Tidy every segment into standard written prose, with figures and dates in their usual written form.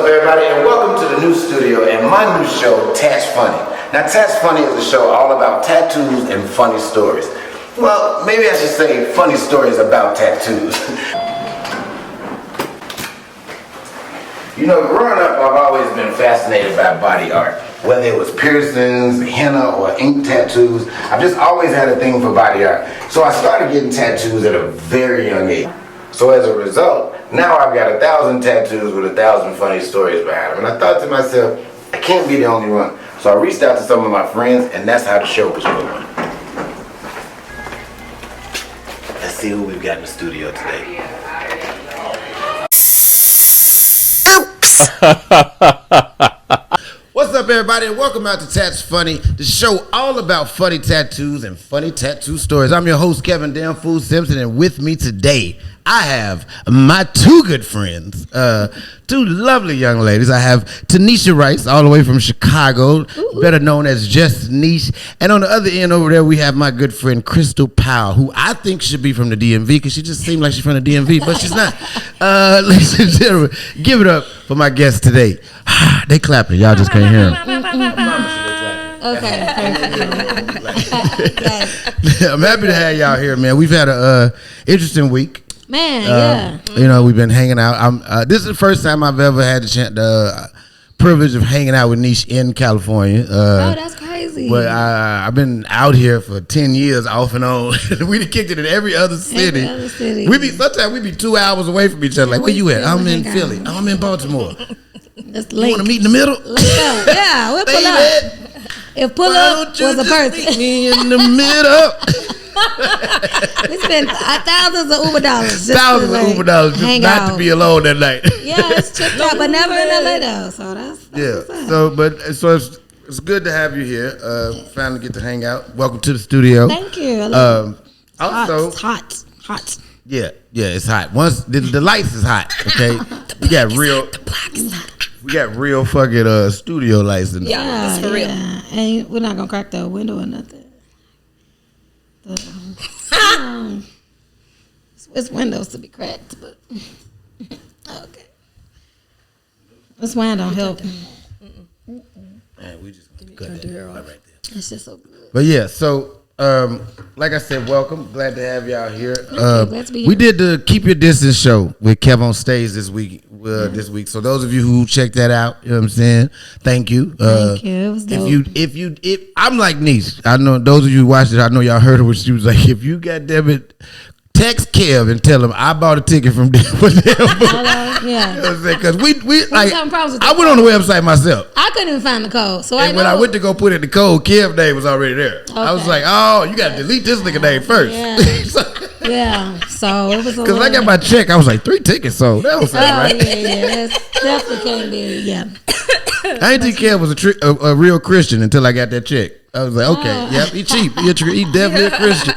everybody, and welcome to the new studio and my new show, Tatts Funny. Now, Tatts Funny is a show all about tattoos and funny stories. Well, maybe I should say funny stories about tattoos. You know, growing up, I've always been fascinated by body art. Whether it was piercings, henna, or ink tattoos, I've just always had a thing for body art. So I started getting tattoos at a very young age. So as a result, now I've got 1,000 tattoos with 1,000 funny stories behind them. And I thought to myself, I can't be the only one. So I reached out to some of my friends, and that's how the show was born. Let's see who we've got in the studio today. What's up, everybody, and welcome out to Tatts Funny, the show all about funny tattoos and funny tattoo stories. I'm your host, Kevin Damn Fool Simpson, and with me today, I have my two good friends, two lovely young ladies. I have Tanisha Rice, all the way from Chicago, better known as Just Nesh. And on the other end over there, we have my good friend, Crystal Powell, who I think should be from the DMV, because she just seemed like she's from the DMV, but she's not. Ladies and gentlemen, give it up for my guests today. They clapping. Y'all just can't hear them. Okay. I'm happy to have y'all here, man. We've had a interesting week. Man, yeah. You know, we've been hanging out. This is the first time I've ever had the privilege of hanging out with Nesh in California. Oh, that's crazy. But I've been out here for 10 years off and on. We kicked it in every other city. Sometimes we be 2 hours away from each other. Like, where you at? I'm in Philly. I'm in Baltimore. That's You want to meet in the middle? Yeah, we'll pull up. If pull up was a person. Meet me in the middle. We spent thousands of Uber dollars. Just not to be alone that night. Yeah, it's tripped out, but never in LA though. So that's So it's good to have you here. Finally get to hang out. Welcome to the studio. Thank you. Also, it's hot. Yeah, it's hot. Once the lights is hot, okay. We got real fucking studio lights in there. Yeah, it's for real. And we're not gonna crack the window or nothing. It's windows to be cracked, but okay. This wine don't help. Man, we just cut that right there. It's just so good. But yeah, so like I said, welcome. Glad to have y'all here. Glad to be here. We did the Keep Your Distance show with Kev on stage this week. So those of you who checked that out, you know what I'm saying? Thank you. Thank you. It was dope. If I'm like Nesh, I know those of you who watched it, I know y'all heard her when she was like, if you goddamn it, text Kev and tell him I bought a ticket from them. Yeah. You know what I'm saying? Because we like, I went on the website myself. I couldn't even find the code. So when I went to go put in the code, Kev's name was already there. Okay. I was like, oh, you got to delete this nigga name first. Yeah. So it was a because I got my check, I was like 3 tickets sold. That was right. Yeah. That's definitely can't be. Yeah. I didn't think Kev was a real Christian until I got that check. I was like, okay, yep, he cheap. He definitely a Christian.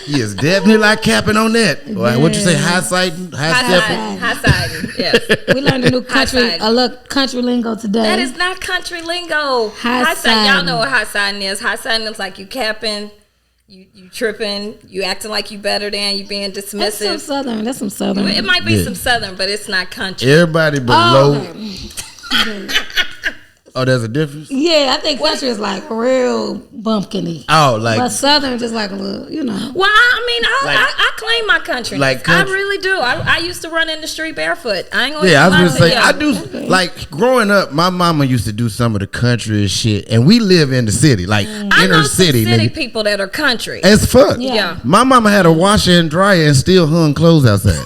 He is definitely like capping on that. Yeah. What you say? High siding, high siding. Yes. We learned a new country lingo today. That is not country lingo. High siding. Y'all know what high siding is. High siding is like you capping, you tripping, you acting like you better than, you being dismissive. That's some southern. It might be some southern, but it's not country. Everybody below. Oh, there's a difference? Yeah, I think country is like real bumpkiny. Oh, like. But southern just like a little, you know. Well, I mean, I claim my country. Like I really do. I used to run in the street barefoot. I ain't gonna I was gonna say, I do. Okay. Like growing up, my mama used to do some of the country shit, and we live in the city, like inner city. City people that are country. As fuck. Yeah. My mama had a washer and dryer and still hung clothes outside.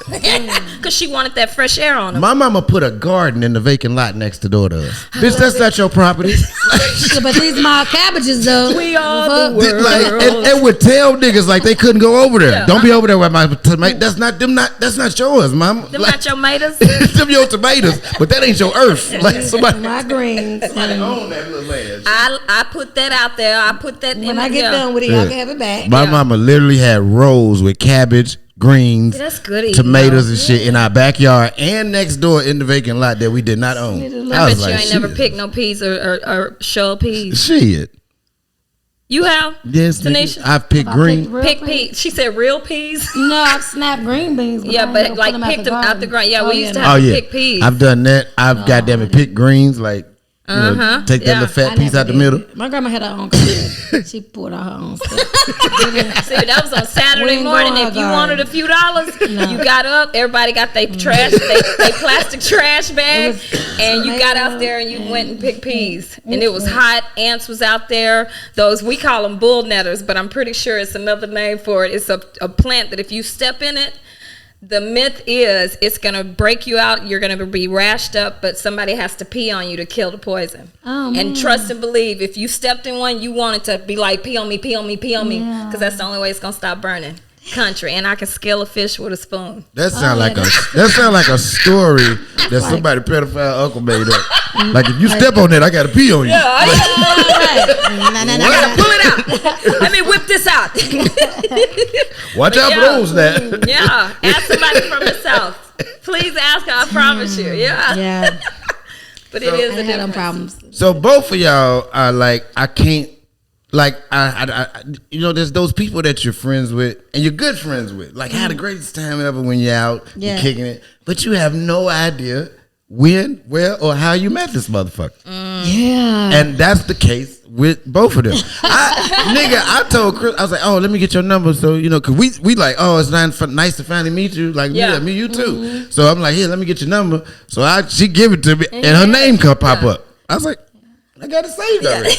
Because she wanted that fresh air on them. My mama put a garden in the vacant lot next to door to us. Bitch, that's not your property. But these small cabbages though. We are the world. Like, and would tell niggas like they couldn't go over there. Yeah. Don't be over there with my tomato. That's not yours, mom. Them not your tomatoes. Them your tomatoes, but that ain't your earth. Like somebody. My greens. Somebody own that little land. I put that out there. I put that when I get done with it, y'all can have it back. My mama literally had rows with cabbage, greens, that's good tomatoes and shit in our backyard and next door in the vacant lot that we did not own. I bet you ain't never picked no peas or shell peas. Shit. You have? Yes, Tanisha? I've picked green. Pick peas. She said real peas. No, I've snapped green beans. Yeah, but like pick them out the ground. Yeah, we used to have to pick peas. I've done that. I've goddamn it picked greens, like take that little fat piece out the middle. My grandma had her own crib. She poured out her own stuff. See, that was on Saturday morning. If you wanted a few dollars, you got up. Everybody got their trash, they plastic trash bag, and you got out there and you went and picked peas. And it was hot. Ants was out there. Those, we call them bull netters, but I'm pretty sure it's another name for it. It's a plant that if you step in it, the myth is it's going to break you out. You're going to be rashed up, but somebody has to pee on you to kill the poison. And trust and believe, if you stepped in one, you want it to be like, pee on me, pee on me, pee on me, because that's the only way it's going to stop burning. Country, and I can scale a fish with a spoon. That sound like a story that somebody pedophile uncle made up. Like if you step on that, I gotta pee on you. Yeah, I gotta pull it out. Let me whip this out. Watch out for those now. Yeah, ask somebody from the South. Please ask. I promise you. Yeah. But it is a different problems. So both of y'all are like, I can't. Like I there's those people that you're friends with and you're good friends with. Like had the greatest time ever when you're out, you're kicking it, but you have no idea when, where, or how you met this motherfucker. Yeah, and that's the case with both of them. I told Chris, I was like, oh, let me get your number, so cause we like, oh, it's nice to finally meet you. Like me, you too. So I'm like, here, let me get your number. So she give it to me, and her name come pop up. I was like, I got it saved already.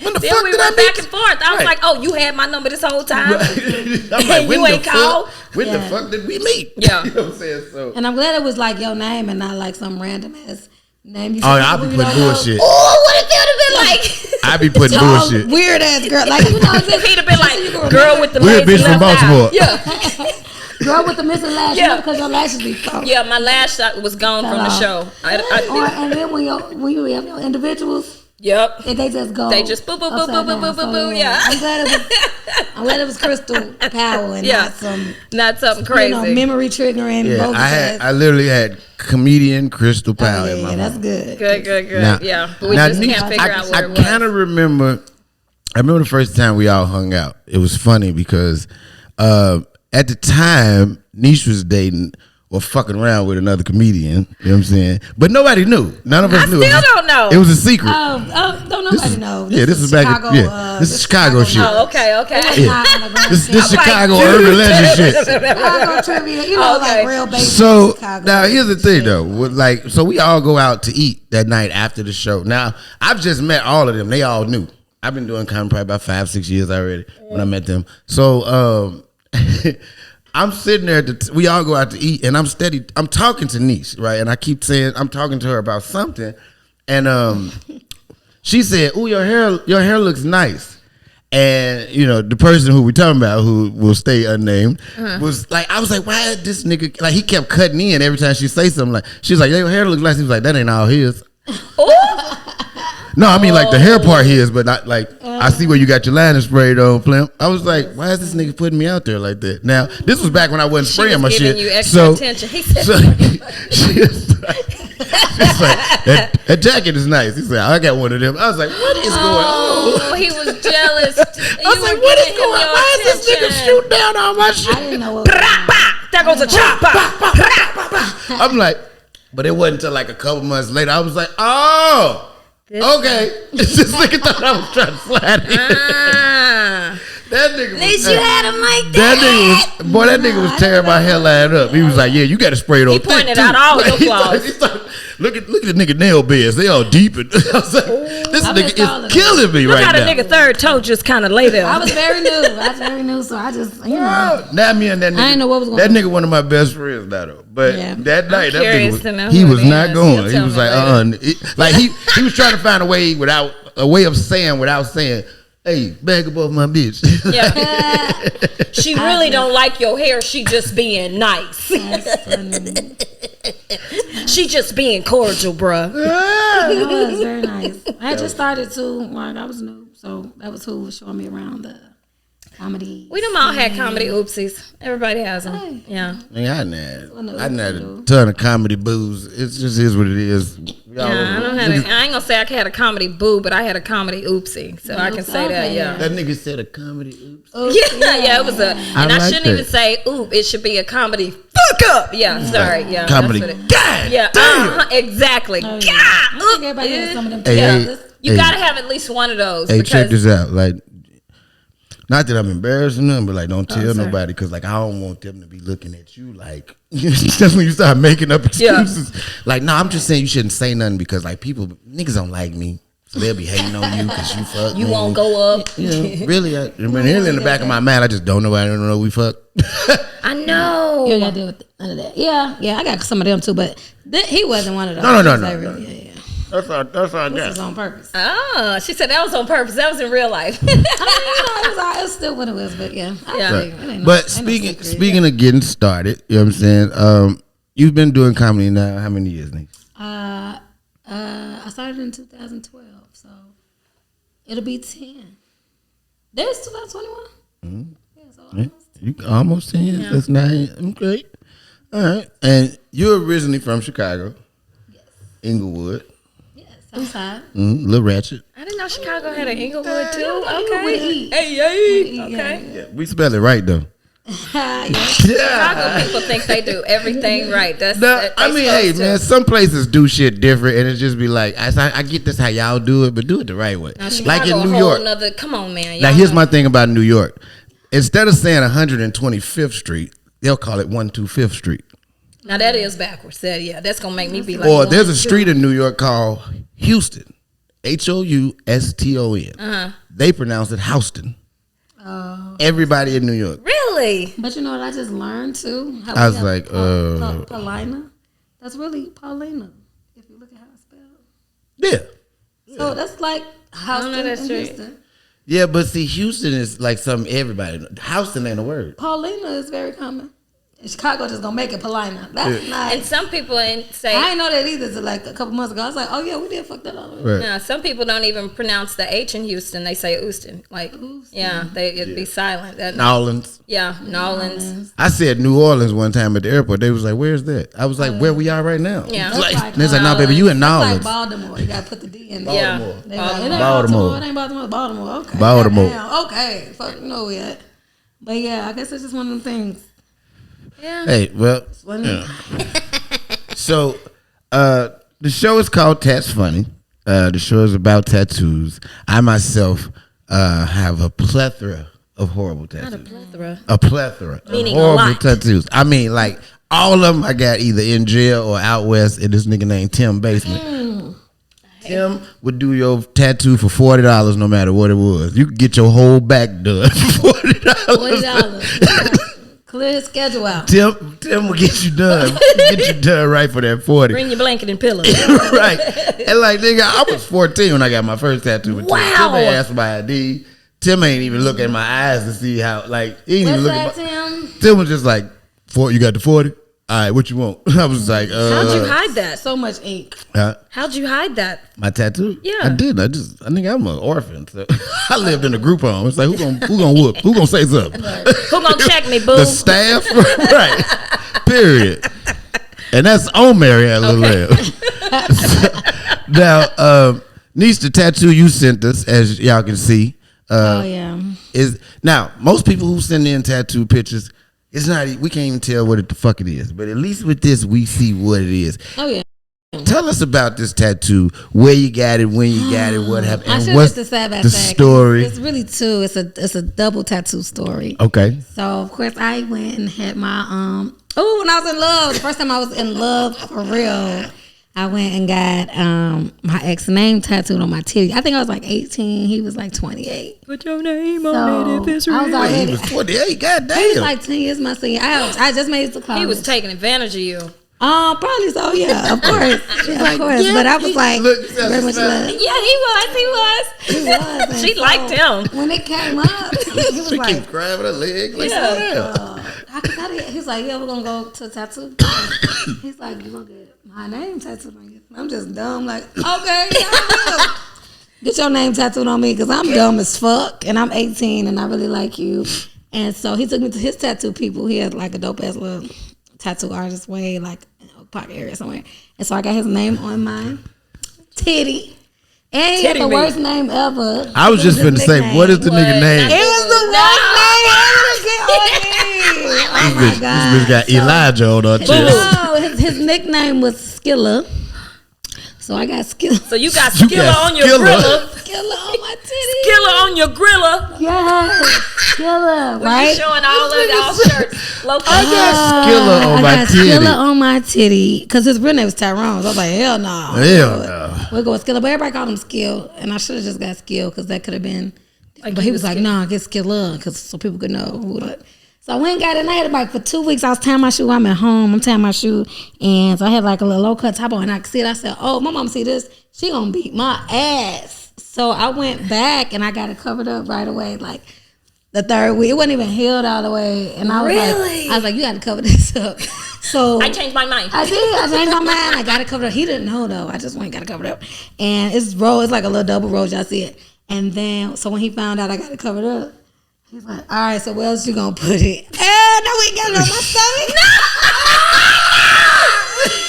When the then fuck we did went I back and forth. I was like, "Oh, you had my number this whole time, I'm like, you ain't called. When the fuck did we meet?" Yeah, you know what I'm saying. So, and I'm glad it was like your name and not like some random ass name. I be putting bullshit. Oh, what if it would have been like? I be putting bullshit. Weird ass girl, like he'd have been like girl with the weird bitch from Baltimore. Yeah. Girl with the missing lash, because your lashes be falling. Yeah, my lash was gone from the show. And then when you have your individuals. Yep. And they just go. They just boo boo boo boo boo boo boo boo. Yeah. I'm glad it was Crystal Powell and not something crazy. Memory triggering. Yeah, I literally had comedian Crystal Powell in my mind. That's good. Good. Now, but we just can't figure out where it was. I kind of remember. I remember the first time we all hung out. It was funny because at the time Nesh was dating or fucking around with another comedian, you know what I'm saying? But nobody knew. None of us knew. I still don't know. It was a secret. Don't nobody know. This is back Chicago, this is Chicago shit. Oh, okay. Yeah. This Chicago urban legend shit. Chicago trivia, like real basic. So Chicago now here's the thing though. So we all go out to eat that night after the show. Now I've just met all of them. They all knew. I've been doing comedy probably about 5-6 years already when I met them. So I'm sitting there, we all go out to eat, and I'm talking to Nesh, right? And I keep saying, I'm talking to her about something, and she said, "Ooh, your hair looks nice." And, the person who we talking about, who will stay unnamed, was like, I was like, why is this nigga, like, he kept cutting in every time she say something. Like, she was like, your hair looks nice. He was like, that ain't all his. No, I mean like the hair part his, but not like I see where you got your liner sprayed on, Plimp. I was like, why is this nigga putting me out there like that? Now, this was back when I wasn't spraying my shit. You extra attention. He said, she's like, that jacket is nice. He said, I got one of them. I was like, what is going on? Oh, he was jealous. I was like, what is going on? Why is this nigga shooting down on my shit? I didn't know what was going on. There goes a chopper. I'm like, but it wasn't until like a couple months later. I was like, oh. Okay, this nigga thought I was trying to slide in. That nigga was, at least you had him like that nigga was tearing my hairline up. He was like, yeah, you got to spray it on. He pointed out all your flaws. Look at the nigga nail beds. They all deep. And I was like, this nigga is killing me right now. Look how the nigga third toe just kind of lay there. I was very new, so I just, Now me and that nigga, I didn't know what was going on. That nigga one of my best friends now though. But that night, that nigga he was not going. He was like, like he was trying to find a way of saying without saying, hey, bag above my bitch. Yeah. She really don't like your hair. She just being nice. That's funny. She just being cordial, bruh. It was very nice. I just started to, like, I was new, so that was who was showing me around the comedy. We them all had comedy oopsies. Everybody has them. Hey. Yeah. I done had a ton of comedy boos. It just is what it is. Yeah, I ain't gonna say I had a comedy boo, but I had a comedy oopsie, so I can say that. Yeah. That nigga said a comedy oops. Yeah, it was a, and I shouldn't even say oop. It should be a comedy fuck up. Yeah, sorry. Yeah, comedy. God, yeah, exactly. Oh, God, yeah. I think everybody has some of them. You gotta have at least one of those. Hey, check this out. Like, not that I'm embarrassing them, but like, don't tell nobody because like I don't want them to be looking at you like. That's when you start making up excuses. Yeah. Like, no, I'm just saying you shouldn't say nothing because like niggas don't like me, so they'll be hating on you because you fuck. You won't go up. Really, really in the back of my mind, I just don't know. I don't know we fuck. I know. You ain't gotta deal with none of that. Yeah, I got some of them too, but he wasn't one of those. No. Really, yeah. That's all I This got. was on purpose. Oh, she said that was on purpose. That was in real life. I mean, it was still what it was, but yeah. But speaking of getting started, you know what I'm saying? You've been doing comedy now how many years, Nick? I started in 2012, so it'll be 10. There's 2021. Mm-hmm. Yeah, so almost 10 years. Yeah. That's 9. Okay. All right. And you're originally from Chicago. Yes. Inglewood. Southside. Little Ratchet. I didn't know Chicago had an Inglewood too. Okay. Witty. Okay. Yeah, we spell it right though. Chicago people think they do everything right. I mean, hey man, some places do shit different, and it just be like, I get this how y'all do it, but do it the right way. Now, Chicago, like in New York. Come on, man. Now here's my thing about New York. Instead of saying 125th Street, they'll call it 125th Street. Now that is backwards. That's gonna make me be like. Or there's a street in New York called Houston, Houston. They pronounce it Houston. Oh. Everybody in New York. Really? But you know what I just learned too? I was like, Paulina. That's really Paulina. If you look at how it's spelled. Yeah. So that's like Houston and Houston. Yeah, but see, Houston is like something everybody. Houston ain't a word. Paulina is very common. In Chicago just gonna make it Paulina. That's nice. And some people say I didn't know that either. So like a couple months ago, I was like, oh yeah, we did fuck that up. Right. No, some people don't even pronounce the H in Houston. They say Houston. Like, it'd be silent. Nolans. Yeah, Nolans. I said New Orleans one time at the airport. They was like, "Where's that?" I was like, "Where we are right now." Yeah. They said, "No, baby, you in Nolans." Like Baltimore. You gotta put the D in. Baltimore. Yeah. Baltimore. It ain't Baltimore. Baltimore. Okay. Baltimore. Okay. Fuck no yet. But yeah, I guess it's just one of them things. Yeah. Hey, well, so the show is called Tatts Funny. The show is about tattoos. I myself have a plethora of horrible tattoos. Not a plethora. A plethora. Meaning of horrible a lot. tattoos. I mean, like all of them I got either in jail or out west. And this nigga named Tim Basement. Tim would do your tattoo for $40 no matter what it was. You could get your whole back done for $40. Clear his schedule out. Tim will get you done. Get you done right for that 40. Bring your blanket and pillow. Right. And like, nigga, I was 14 when I got my first tattoo. With Tim ain't asked for my ID. Tim ain't even look at my eyes to see how, like, he ain't even look at my... Tim was just like, you got the 40? All right, what you want? I was like, How'd you hide that? So much ink. How'd you hide that? My tattoo? Yeah. I did. I think I'm an orphan. So I lived in a group home. It's like, who gonna whoop? Who gonna say something? Who gonna check me, boo? The staff? Right. Period. And that's on Mary Ellen Now, Nesh, the tattoo you sent us, as y'all can see. Is now, most people who send in tattoo pictures, it's not. We can't even tell what the fuck it is. But at least with this, we see what it is. Oh yeah. Tell us about this tattoo. Where you got it? When you got it? What happened? I And should what's the side by the side. story? It's really two. It's a double tattoo story. Okay. So of course I went and had my when I was in love. The first time I was in love for real, I went and got my ex name tattooed on my titty. I think I was like 18. He was like 28. Put your name on it if it's real. He was 28. God damn. He was like 10 years my senior. I just made it to college. He was taking advantage of you. Probably so. Yeah, of course. Yeah, of course. But I was like, very much love. Yeah, he was. He was. She liked him. When it came up, he was She like, keep grabbing her leg. Like, he's like, yeah, we're gonna go to tattoo. He's like, you gonna get my name tattooed on you? I'm just dumb, like, okay, yeah, get your name tattooed on me because I'm dumb as fuck and I'm 18 and I really like you. And so he took me to his tattoo people. He had like a dope ass little tattoo artist way, like in Oak Park area somewhere. And so I got his name on my titty. And he had the worst name ever. I was just finna say, what is the nigga name? It was the worst name ever to get on me. Oh my God. This bitch got Elijah on her chest. No, his nickname was Skilla. So I got Skilla. So you got Skilla on your grilla. Skilla on my titty. Skilla on your grilla. Yes, Skilla, right? You showing all of y'all shirts. I got Skilla on my titty. Skilla on my titty. Because his real name was Tyrone. So I was like, hell no. Hell no. We'll go with Skilla. But everybody called him Skill. And I should have just got Skill because that could have been. But he was like, nah, get Skilla. Because so people could know who the. So I went and got it, and I had it like for 2 weeks. I was tying my shoe. I'm at home. I'm tying my shoe. And so I had like a little low cut top on, and I could see it. I said, oh, my mom see this. She gonna beat my ass. So I went back, and I got it covered up right away, like the third week. It wasn't even healed all the way. And I was like, you got to cover this up. So I changed my mind. I did. I changed my mind. I got it covered up. He didn't know, though. I just went and got it covered up. And it's like a little double roll. Y'all see it. And then, so when he found out I got it covered up, he's like, all right, so where else you gonna put it? No, we ain't got it on my stomach.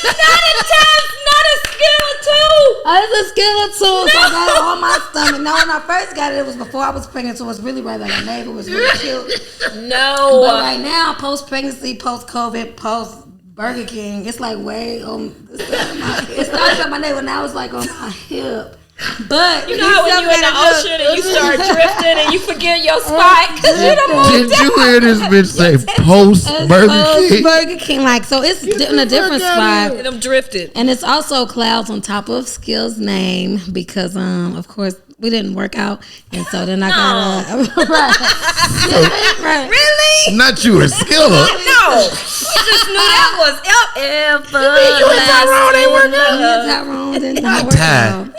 Not a test, not a skeleton. It's a skeleton, so I got it on my stomach. No, when I first got it, it was before I was pregnant, so it was really right. Like my neighbor was really cute. No. But right now, post-pregnancy, post-COVID, post-Burger King, it's like way on the side of my hip. It started at my neighbor, now it's like on my hip. But you know how when you're in the ocean and you start drifting and you forget your spot because you don't move Did you hear this bitch say post Burger King? Burger King, like, so it's in a different spot. and I'm drifted. And it's also clouds on top of Skill's name because, of course, we didn't work out, and so then I got right. Really? Not you, a Skilla. No, we just knew that was You and Tyrone ain't working out. Tyrone didn't work out.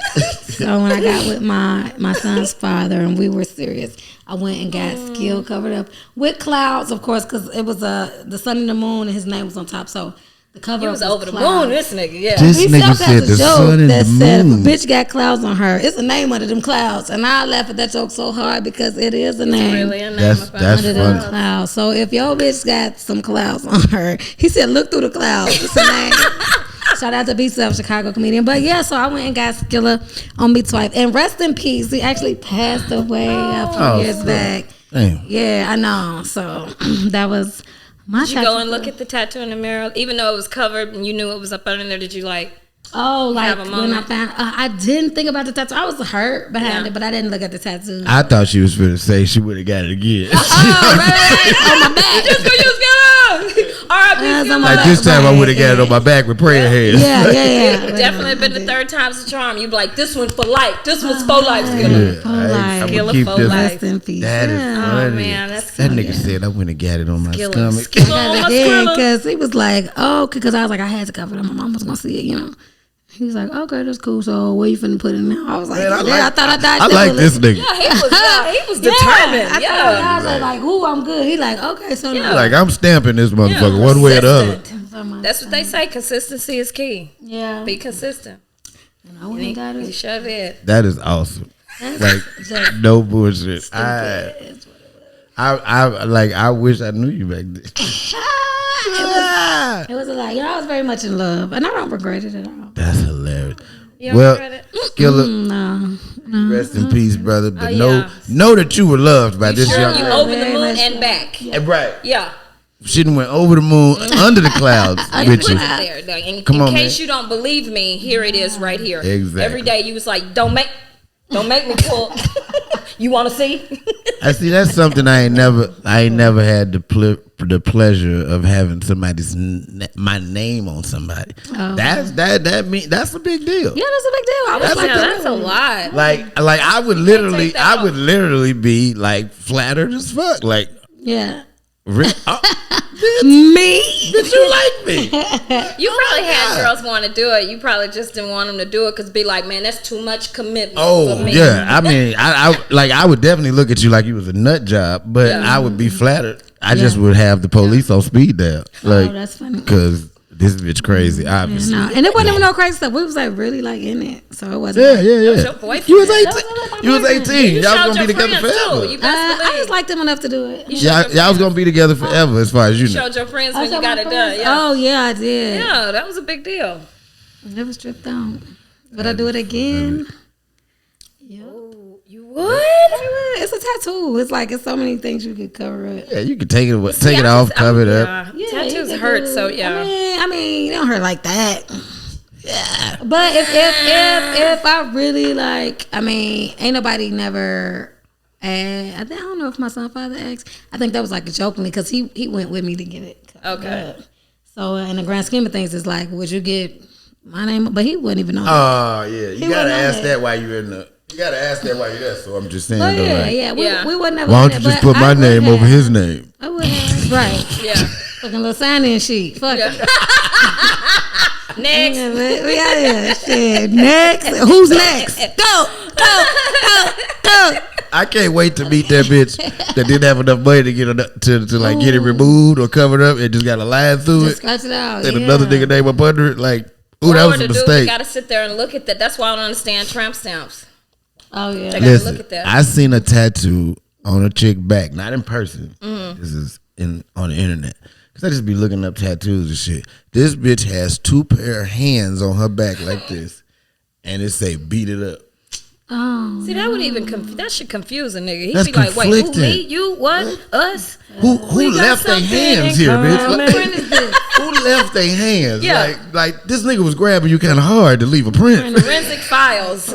So when I got with my son's father and we were serious, I went and got Skill covered up with clouds, of course, because it was the sun and the moon, and his name was on top. So the cover He was over the moon, this nigga, yeah. This nigga said the sun and the moon. If a bitch got clouds on her, it's a name under them clouds. And I laugh at that joke so hard because it is a name. Really a name That's Under them funny. clouds. So if your bitch got some clouds on her, he said, look through the clouds. It's a name. Shout out to B-Sub, Chicago comedian. But yeah, so I went and got Skilla on me twice. And rest in peace. He actually passed away a few years back. Damn. Yeah, I know. So that was my Did you go and look at the tattoo in the mirror? Even though it was covered and you knew it was up under there, did you like... Oh, like have a when moment? I found, I didn't think about the tattoo. I was hurt behind it, but I didn't look at the tattoo. I thought she was going to say she would have got it again. Oh, right, on my back. Just go use Skilla! R.I.P. On my Like back, this time I right, would have got it on my back with prayer hands. Yeah. Definitely been the third time's the charm. You'd be like, this one's for life. This one's for life, Skilla. For life. I'm Skilla gonna keep for this. life. Rest in peace. That is Yeah. funny. Oh, man, that's that funny. nigga said I wouldn't have got it on my Skilla. stomach. Skilla on my Skilla. Because he was like, oh, because I was like, I had to cover it. My mom was going to see it, you know. He was like, okay, that's cool. So where you finna put it now? I was like, Man, I thought I died. I like this nigga. He was determined. I was like, ooh, I'm good. He like, okay, so now. Like I'm stamping this motherfucker one way or the other. That's what they say. Consistency is key. Yeah. Be consistent. I went and got You it. sure did. That is awesome. Like no bullshit. I wish I knew you back then. It was a lot. You know, I was very much in love, and I don't regret it at all. That's hilarious. You don't Well, regret it? Skilla, No. rest in peace, brother. But yeah. know that you were loved by this Sure, young you lady. over the moon and back. Hey, right. Yeah. She done went over the moon, under the clouds with Put you. it there. Like, in Come on, case man. you don't believe me, here it is right here. Exactly. Every day you was like, don't make me pull. You want to see? I see. That's something I ain't never had the pleasure of having my name on somebody. Oh. That's a big deal. Yeah, that's a big deal. I was like, That's a lot. Like I would literally be like flattered as fuck. Like, yeah. Me? Did you like me? You probably had girls want to do it. You probably just didn't want them to do it because be like, man, that's too much commitment for me. Yeah. I mean, I would definitely look at you like you was a nut job, but I would be flattered. I just would have the police on speed dial. Like, that's funny. Because This bitch crazy, obviously. No, and it wasn't even no crazy stuff. We was like really like in it, so it wasn't. Yeah. Your boyfriend. You was 18. You was 18. You Y'all showed was gonna be your together friends, forever. too. You best I believe. just liked him enough to do it. Y'all was gonna be together forever, as far as you know. Showed your friends when you showed got my it done. friends. Yeah. Oh yeah, I did. Yeah, that was a big deal. It was stripped out. Would I do it again? Yeah. You would? It's a tattoo. It's like it's so many things you could cover it. Yeah, you can take it off, cover it up. Yeah, Tattoos you could hurt, do- so yeah. I mean, it don't hurt like that. Yeah. But if I really like, I mean, ain't nobody never. I don't know if my son father asked. I think that was like a jokingly because he went with me to get it. Okay. So in the grand scheme of things, it's like, would you get my name? But he wouldn't even know. Oh yeah, you gotta wouldn't know ask that. that while you're in the. You gotta ask that while you're there. So I'm just saying. Oh though, yeah, like, we would never. Why do don't you that, just but put my I would name over have. his name? I would have. Right. Yeah. Fucking little sign-in sheet. Fuck it. Next. Yeah, man. We out here. Shit. Next. Who's next? Go. I can't wait to meet that bitch that didn't have enough money to get it to like get it removed or covered up and just got a line through Just it. scratch it out. And yeah. another nigga name up under it. Like, ooh, that Or was the a dude mistake. got to sit there and look at that. That's why I don't understand tramp stamps. Oh yeah. They gotta Listen, look at that. I seen a tattoo on a chick back, not in person. This is on the internet. Cause I just be looking up tattoos and shit. This bitch has 2 pair of hands on her back like this, and it say "beat it up." Oh. See, that would even that should confuse a nigga. He'd That's be like, "Wait, who? conflicting. Me? You? What? Us? Who We got left their something hands in here, common. bitch? When is this? Who left their hands? Yeah. Like this nigga was grabbing you kind of hard to leave a print. Forensic files."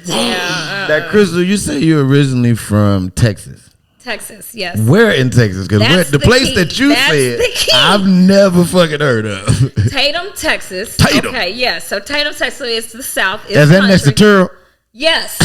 That Crystal, you say you're originally from Texas. Texas, yes. Where in Texas? Because That's the the place key. that you That's said, the key. I've never fucking heard of. Tatum, Texas. Tatum. Okay, yes. So Tatum, Texas is the South. It's Is that next to country. Turl? Yes,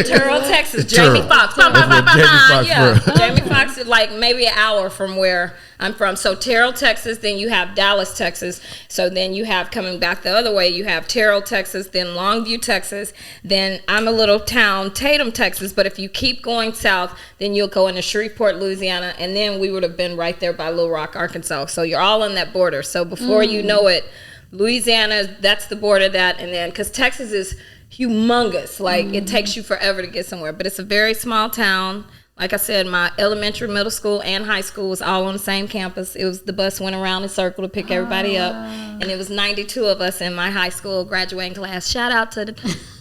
Turl, Texas. Turl. Jamie Foxx. That's where Jamie Foxx Yeah, from. Jamie Foxx is like maybe an hour from where I'm from. So Terrell, Texas. Then you have Dallas, Texas. So then you have coming back the other way. You have Terrell, Texas. Then Longview, Texas. Then I'm a little town, Tatum, Texas. But if you keep going south, then you'll go into Shreveport, Louisiana, and then we would have been right there by Little Rock, Arkansas. So you're all on that border. So before you know it, Louisiana, that's the border of that, and then because Texas is humongous, like it takes you forever to get somewhere, but it's a very small town. Like I said, my elementary, middle school, and high school was all on the same campus. It was the bus went around in a circle to pick everybody up, and it was 92 of us in my high school graduating class. Shout out to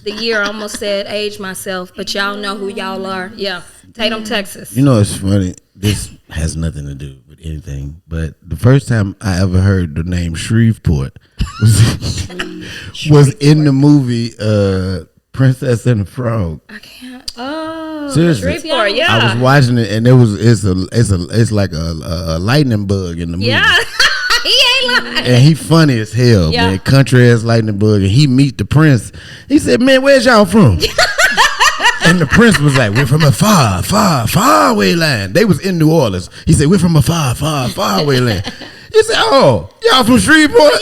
the year. I almost said age myself, but y'all know who y'all are. Yeah, Tatum, Texas. You know, it's funny. This has nothing to do with anything, but the first time I ever heard the name Shreveport was in the movie Princess and the Frog. I can't. Oh. Seriously, Shreveport, yeah. I was watching it, and it's like a lightning bug in the movie. Yeah, he ain't lying. And he funny as hell, Yeah. man. Country ass lightning bug, and he meet the prince. He said, "Man, where's y'all from?" And the prince was like, "We're from a far away land." They was in New Orleans. He said, "We're from a far away land." He said, "Oh, y'all from Shreveport?"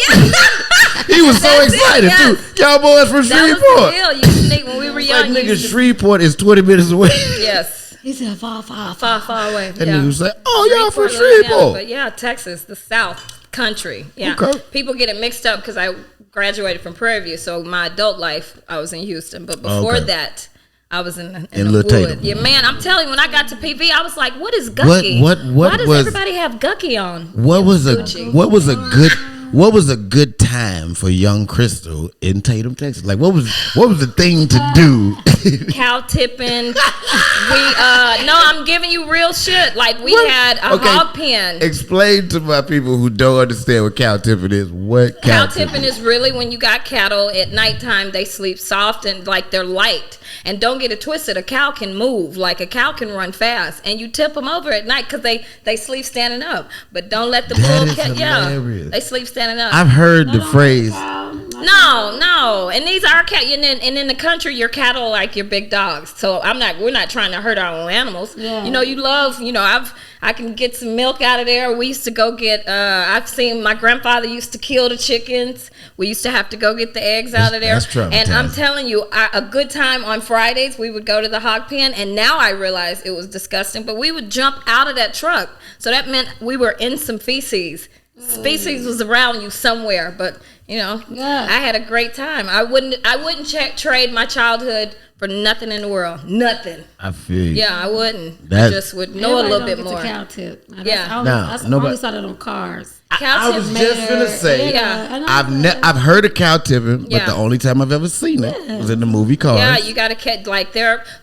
He was so That's it, excited yes. too. Y'all boys from That was Shreveport? the deal. You used to think when we were Like young. you nigga, used to- Shreveport is 20 minutes away. Yes, He said far. far away. And Yeah. nigga was like, "Oh, y'all from Louisiana, Shreveport?" But yeah, Texas, the South country. Yeah. Okay. People get it mixed up because I graduated from Prairie View, so my adult life I was in Houston, but before Okay. that. I was in the Little wood. Tatum. Yeah, man, I'm telling you, when I got to PV, I was like, "What is Gucky? What Why does was- everybody have Gucky on?" What was Gucci. what was a good time for young Crystal in Tatum, Texas? Like what was the thing to do? Cow tipping. No, I'm giving you real shit. Like we What? had a Okay. hog pen. Explain to my people who don't understand what cow tipping is. What Cow tipping is really when you got cattle at nighttime, they sleep soft and like they're light. And don't get it twisted, a cow can move, like a cow can run fast. And you tip them over at night because they sleep standing up. But don't let the That bull is cat, hilarious. they sleep standing up. I've heard the phrase. No. And these are cat. And in the country, your cattle are like your big dogs. So we're not trying to hurt our own animals. Yeah. You know, you love, I can get some milk out of there. We used to go get, I've seen my grandfather used to kill the chickens. We used to have to go get the eggs out of there. That's traumatizing. And I'm telling you, a good time on Fridays, we would go to the hog pen. And now I realize it was disgusting, but we would jump out of that truck. So that meant we were in some feces. species was around you somewhere, but I had a great time. I wouldn't trade my childhood for nothing in the world. Nothing. I feel you. Yeah, I wouldn't. I just would know a little bit more. Cow tip. Yeah. I always saw that on cars. I was just gonna say, I've heard of cow tipping, but the only time I've ever seen it was in the movie Cars. Yeah, you gotta catch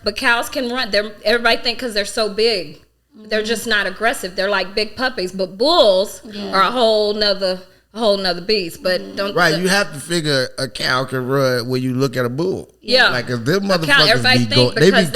but cows can run. Everybody think because they're so big, they're just not aggressive. They're like big puppies, but bulls are a whole nother beast. But don't you have to figure a cow can run when you look at a bull. Yeah, like if them motherfuckers everybody think because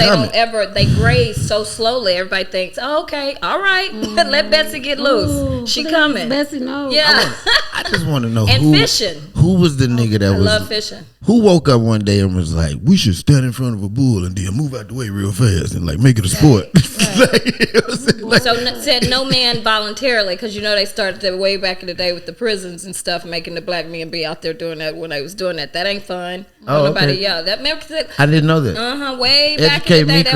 they graze so slowly. Everybody thinks, oh, okay, all right, let Betsy get loose. She coming. Betsy knows. Yeah, I just want to know fishing. Who was the nigga that was? I love fishing. Who woke up one day and was like, we should stand in front of a bull and then move out the way real fast and like make it a sport. Said no man voluntarily, because they started that way back in the day with the prisons and stuff, making the black men be out there doing that when they was doing that. That ain't fun. I didn't know that. Way back in the day, that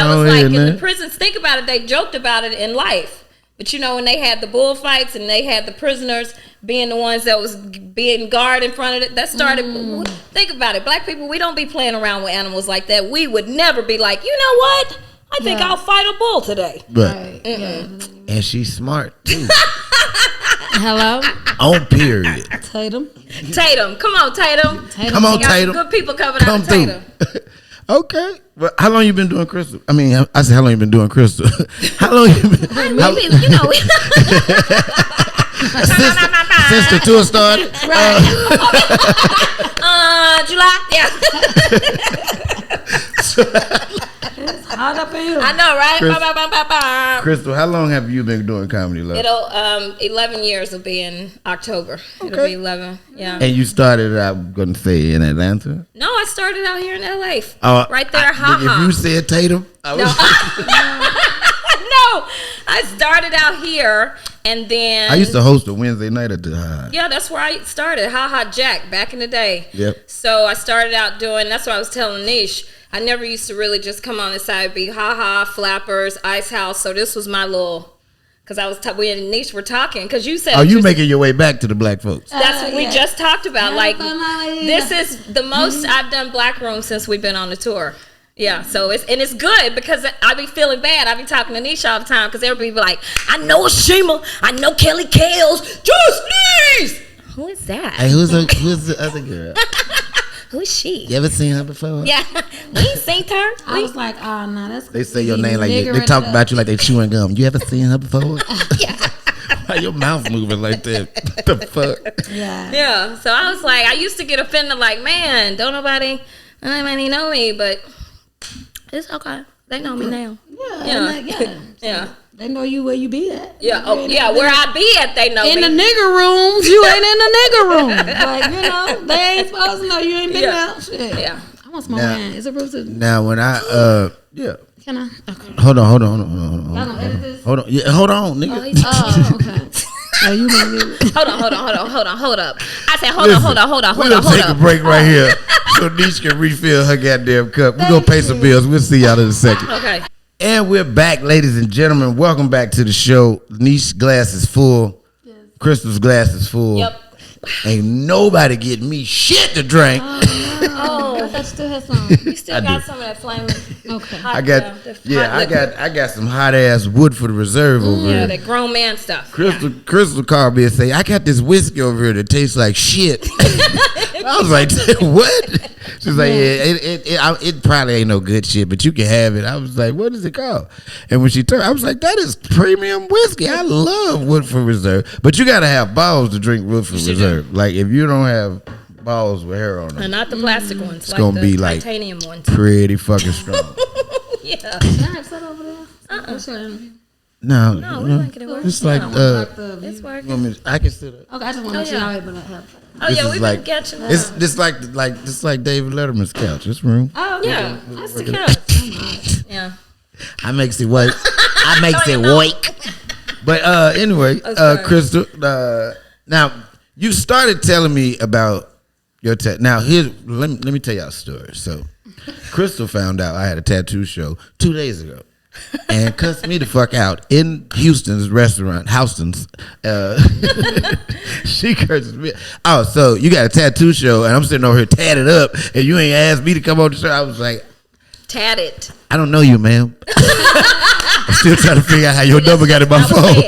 was like in the prisons. Think about it. They joked about it in life. But when they had the bullfights and they had the prisoners being the ones that was being guard in front of it, that started. Think about it. Black people, we don't be playing around with animals like that. We would never be like, you know what? I think I'll fight a bull today. Right. And she's smart too. Hello? On period. Tatum. Come on, Tatum. Come on, Tatum. Good people coming out of Tatum. Okay. Well, how long you been doing Crystal? I mean, I said how long you been doing Crystal? How long you been? Since the tour started? Right. July? Yeah. It's hot up in here. I know, right? Crystal, how long have you been doing comedy, love? It'll 11 years will be in October. Okay. It'll be 11. Yeah. And you started, I'm gonna say, in Atlanta? No, I started out here in LA. Right there, If you said Tatum, I was No, I started out here, and then I used to host a Wednesday night at the Ha. Yeah, that's where I started, Ha Ha Jack, back in the day. Yep. So I started out doing. That's what I was telling Nesh. I never used to really just come on the side. It'd be Ha Ha, Flappers, Ice House. So this was my little. Because I was we and Nesh were talking. Because you said, you making your way back to the black folks? That's what we just talked about. Like, this is the most I've done black room since we've been on the tour. Yeah, so it's good because I be feeling bad. I be talking to Nesh all the time because everybody be like, I know Ashima, I know Kelly Kales, just Nesh. Who is that? Hey, who's the other girl? Who is she? You ever seen her before? Yeah, we ain't seen her. I was like, oh no, that's. They say your name like they talk about you like they chewing gum. You ever seen her before? Yeah. Why your mouth moving like that? What the fuck? Yeah. Yeah. So I was like, I used to get offended, like, man, don't nobody know me, but it's okay. They know me now. Yeah. They know you where you be at. Yeah. Oh, yeah. Where I be at, they know me. In the nigger rooms, you ain't in the nigger room. Like, they ain't supposed to know you ain't been out. Shit. Yeah. I want smoke man. Is it rude to? Now when I yeah. Can I? Okay. Hold on. Y'all gonna edit this? Hold on. Yeah, hold on, nigga. Oh, okay. Oh, you gonna get it? Hold up. I said, hold on. We're gonna take a break right here so Nesh can refill her goddamn cup. We're gonna pay some bills. We'll see y'all in a second. Okay. And we're back, ladies and gentlemen. Welcome back to the show. Nesh's glass is full. Yes. Crystal's glass is full. Yep. Ain't nobody getting me shit to drink. Oh, I thought you still had some. You still got some of that flaming. Okay. I got some hot ass Woodford Reserve over here. Yeah, that grown man stuff. Crystal called me and say, I got this whiskey over here that tastes like shit. I was like, what? She's like, it probably ain't no good shit, but you can have it. I was like, what is it called? And when she turned, I was like, that is premium whiskey. I love Woodford Reserve, but you got to have balls to drink Woodford Reserve. Like if you don't have balls with hair on them, and not the plastic ones, it's gonna be like titanium ones, pretty fucking strong. Yeah. Can I have some over there? No, we like it. It's like it's working. I can sit up. Okay, I just want to make sure y'all able to have. Oh yeah, we've been catching up. It's like David Letterman's couch. This room. Oh yeah, that's the couch. Yeah. I makes it work. I makes it work. But anyway, Crystal. Now you started telling me about your now here. Let me tell y'all a story. So Crystal found out I had a tattoo show 2 days ago. and cussed me the fuck out in Houston's restaurant, Houston's. She curses me. Oh, so you got a tattoo show, and I'm sitting over here tatted up, and you ain't asked me to come on the show. I was like, tatted. I don't know you, ma'am. I'm still trying to figure out how your number got in my phone.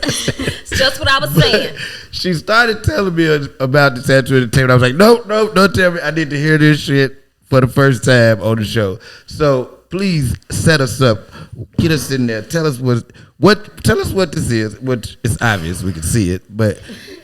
It's just what I was saying. She started telling me about the tattoo entertainment. I was like, no, don't tell me. I need to hear this shit for the first time on the show. So please set us up. Get us in there. Tell us what this is, which is obvious. We can see it. But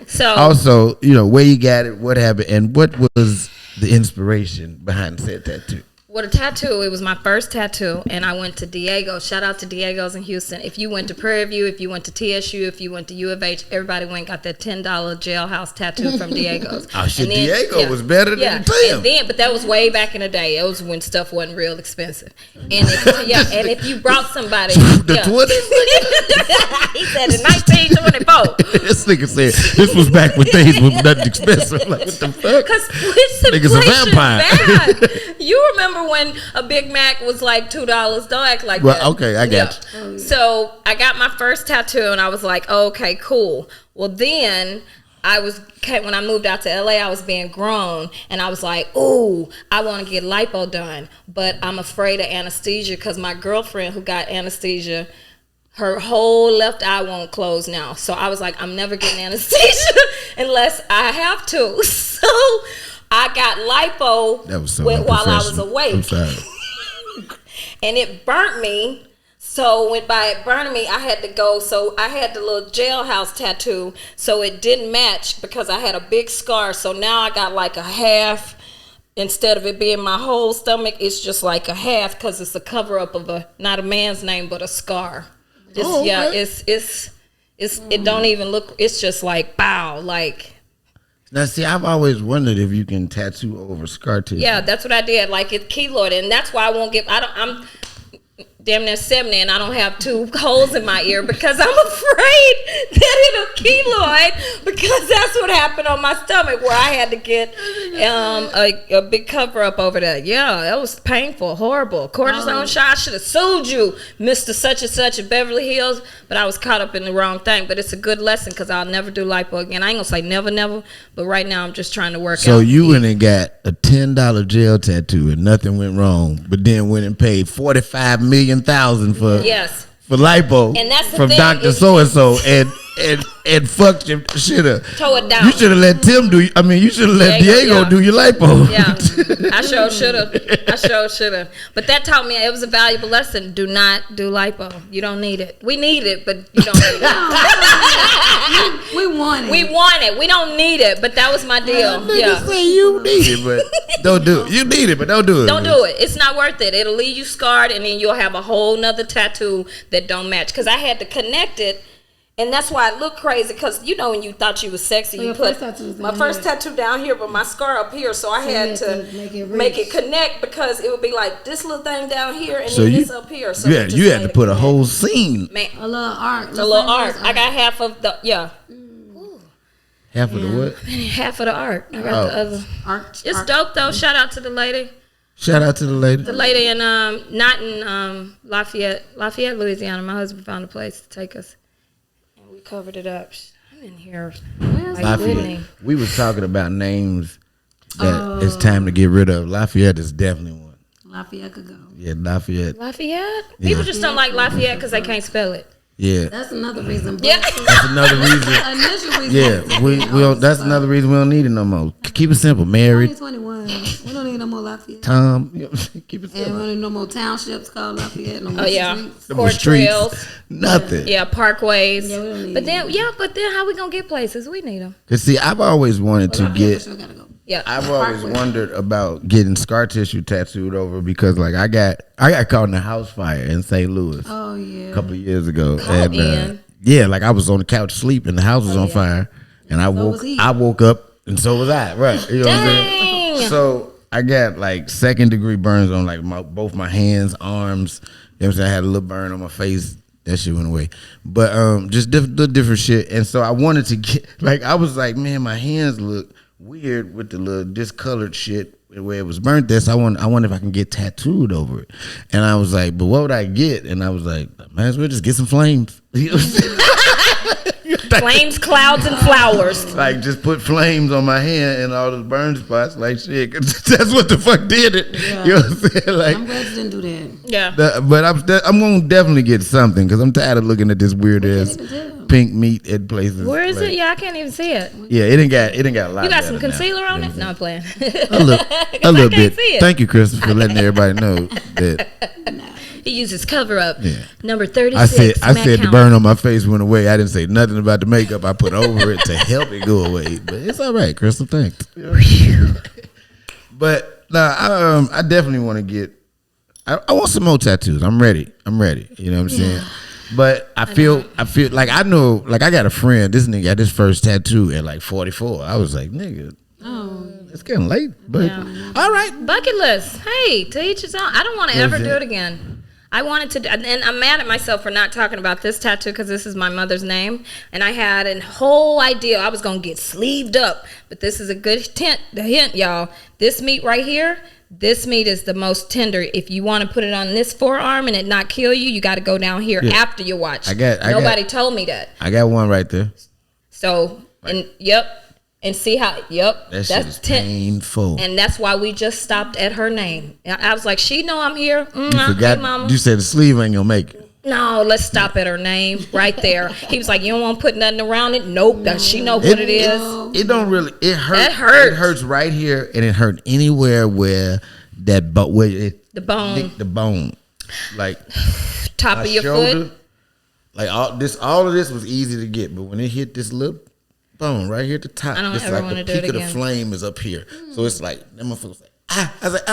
so also, where you got it, what happened, and what was the inspiration behind said tattoo? Well, the tattoo, it was my first tattoo, and I went to Diego. Shout out to Diego's in Houston. If you went to Prairie View, if you went to TSU, if you went to U of H, everybody went and got that $10 jailhouse tattoo from Diego's. Oh, shit, Diego was better than Tim. But that was way back in the day. It was when stuff wasn't real expensive. And if you brought somebody. The 20s? He said in 1924. This nigga said this was back when things was nothing expensive. Like, what the fuck? Because inflation's a vampire. bad. You remember when a Big Mac was like $2? Don't act like that. Okay, I got you. So I got my first tattoo, and I was like, oh, okay, cool. Well, then when I moved out to LA, I was being grown, and I was like, ooh, I want to get lipo done, but I'm afraid of anesthesia because my girlfriend who got anesthesia, her whole left eye won't close now. So I was like, I'm never getting anesthesia unless I have to. So I got lipo while I was awake. I'm sorry. And it burnt me. So by it burning me, I had to go. So I had the little jailhouse tattoo. So it didn't match because I had a big scar. So now I got like a half. Instead of it being my whole stomach, it's just like a half because it's a cover up of not a man's name, but a scar. Yeah, it don't even look. It's just like bow, like. Now, see, I've always wondered if you can tattoo over scar tissue. Yeah, that's what I did. Like it's keloid, and that's why I won't give. I'm damn near 70, and I don't have 2 holes in my ear because I'm afraid that it'll keloid because that's what happened on my stomach where I had to get a big cover up over that. Yeah, that was painful, horrible. Cortisone shot. I should have sued you, Mr. Such and Such in Beverly Hills, but I was caught up in the wrong thing. But it's a good lesson because I'll never do lipo again. I ain't gonna say never, but right now I'm just trying to work out. So you went and got a $10 jail tattoo and nothing went wrong, but then went and paid $45 million for lipo, and that's the from thing, Dr. So-and-so and fucked your shit up. Toe it down. You should have let Tim you should have let Diego do your lipo. Yeah, I sure should have. But that taught me it was a valuable lesson. Do not do lipo. You don't need it. We need it, but you don't need it. We want it. We want it. We don't need it, but that was my deal. Say you need it, but don't do it. You need it, but don't do it. Don't do it. It's not worth it. It'll leave you scarred, and then you'll have a whole nother tattoo that don't match. Because I had to connect it. And that's why it looked crazy, because when you thought you was sexy, you put my first tattoo down here, but my scar up here, so I had to make it connect, because it would be like this little thing down here and then this up here. So you had to put a whole scene, a little arc, I got half of the half of the what? Half of the art. I got the other arc. It's dope though. Shout out to the lady. The lady in not in Lafayette, Louisiana. My husband found a place to take us. Covered it up. I'm in here. Lafayette. We was talking about names that it's time to get rid of. Lafayette is definitely one. Lafayette could go. Yeah, Lafayette. Yeah. People just don't like Lafayette because they can't spell it. Yeah, that's another reason. That's another reason. Initial reason. Yeah, we don't. That's another reason we don't need it no more. Keep it simple. Married. 2021. We don't need no more Lafayette. Tom. Keep it simple. And we don't need no more townships called Lafayette. No more streets. Court trails. Nothing. Yeah, parkways. Yeah, we don't need but then how we gonna get places? We need them. Cause see, I've always wanted to get. Yeah, I've always wondered about getting scar tissue tattooed over, because like I got caught in a house fire in St. Louis. Oh yeah. A couple of years ago, and like I was on the couch sleeping, the house was on fire, and I woke up, and so was I. Right? You know what I'm saying? So I got like 2nd-degree burns on like both my hands, arms. You know what I'm saying? I had a little burn on my face. That shit went away, but just different shit. And so I wanted to get I was like, man, my hands look weird with the little discolored shit where it was burnt there. So I wonder if I can get tattooed over it. And I was like, but what would I get? And I was like, might as well just get some flames. Flames, clouds, and flowers. Like, just put flames on my hand and all those burn spots. Like, shit, 'cause that's what the fuck did it. Yeah. You know what I'm saying? Like, I'm glad you didn't do that. Yeah. but I'm gonna definitely get something because I'm tired of looking at this weird ass pink meat at places. Where is like, it? Yeah, I can't even see it. Yeah, it ain't got a lot. You got some better now. concealer on it? No, I'm playing. A little bit. See it. Thank you, Crystal, for letting everybody know that. He uses cover up. Yeah. Number 36. I said the burn on my face went away. I didn't say nothing about the makeup I put over it to help it go away. But it's all right, Crystal. Thanks. But nah, I definitely want to get. I want some more tattoos. I'm ready. You know what I'm saying? But I feel like I know, like I got a friend. This nigga got his first tattoo at like 44. I was like, nigga. It's getting late, but all right. Bucket list. Hey, to each his own. I don't want to ever do it again. I wanted to, and I'm mad at myself for not talking about this tattoo because this is my mother's name, and I had a whole idea I was gonna get sleeved up. But this is a good hint, y'all. This meat right here. This meat is the most tender. If you want to put it on this forearm and it not kill you, you got to go down here after you watch. Nobody told me that. I got one right there. So, and see how, that shit is painful. And that's why we just stopped at her name. I was like, she know I'm here. You forgot, hey, mama. You said the sleeve ain't gonna make it. No, let's stop at her name right there. He was like, you don't want to put nothing around it? Nope. She know what it is. It don't really, it hurts. That hurts. It hurts right here, and it hurt anywhere where the bone, like top of your shoulder, foot. Like all of this was easy to get, but when it hit this little bone right here at the top, it's like the peak of the flame is up here. So it's like that motherfucker's like, I was like,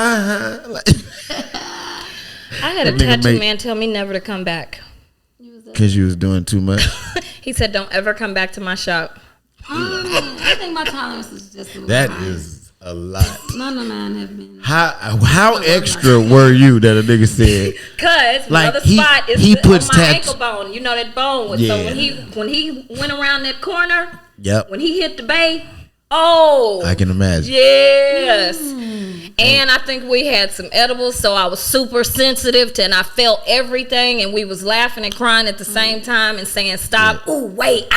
like, I had a tattoo man tell me never to come back. Because you was doing too much. He said, don't ever come back to my shop. I think my tolerance is just a little That high. is a lot. None of mine have been. How extra were you that a nigga said? Cause like the spot is he puts on my ankle bone. You know that bone. So when he went around that corner, when he hit the bay, I can imagine. Yes. And I think we had some edibles, so I was super sensitive and I felt everything, and we was laughing and crying at the same time and saying, stop, ooh, wait,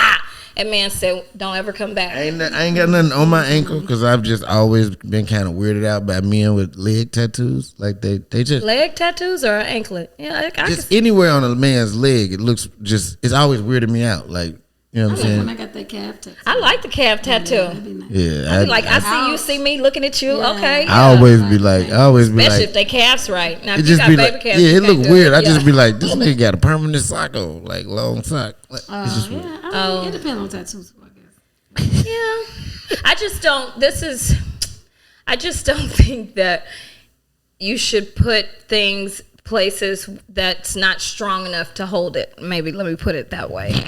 That man said, don't ever come back. I ain't got nothing on my ankle because I've just always been kind of weirded out by men with leg tattoos. Like they just... Leg tattoos or anklet? Yeah, just anywhere on a man's leg, it looks just... It's always weirded me out. Like, you know what I'm saying? When I got that calf tattoo. I like the calf tattoo. Yeah. I see you, see me looking at you. Yeah. Okay. I always be like... Especially if they calves right. Now, if you got baby calves, it look weird. I just be like, this nigga got a permanent sock on. Like, long sock. Like, it's just weird. It depends on tattoos, I guess. Yeah. I just don't think that you should put places that's not strong enough to hold it. Maybe let me put it that way.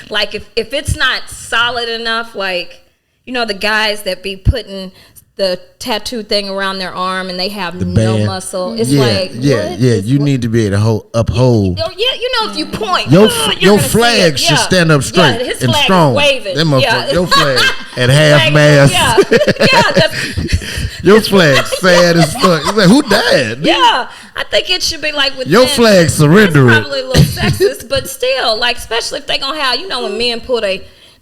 Like if it's not solid enough, like, you know, the guys that be putting the tattoo thing around their arm and they have no muscle. It's you need to be able to uphold. If you point, your flag should stand up straight his and flag strong. Is waving. Your flag at half mast. Your flag sad as fuck. It's like, who died? Yeah, I think it should be like with your flag surrender. It's probably a little sexist, but still, like, especially if they gonna have, you know, when men put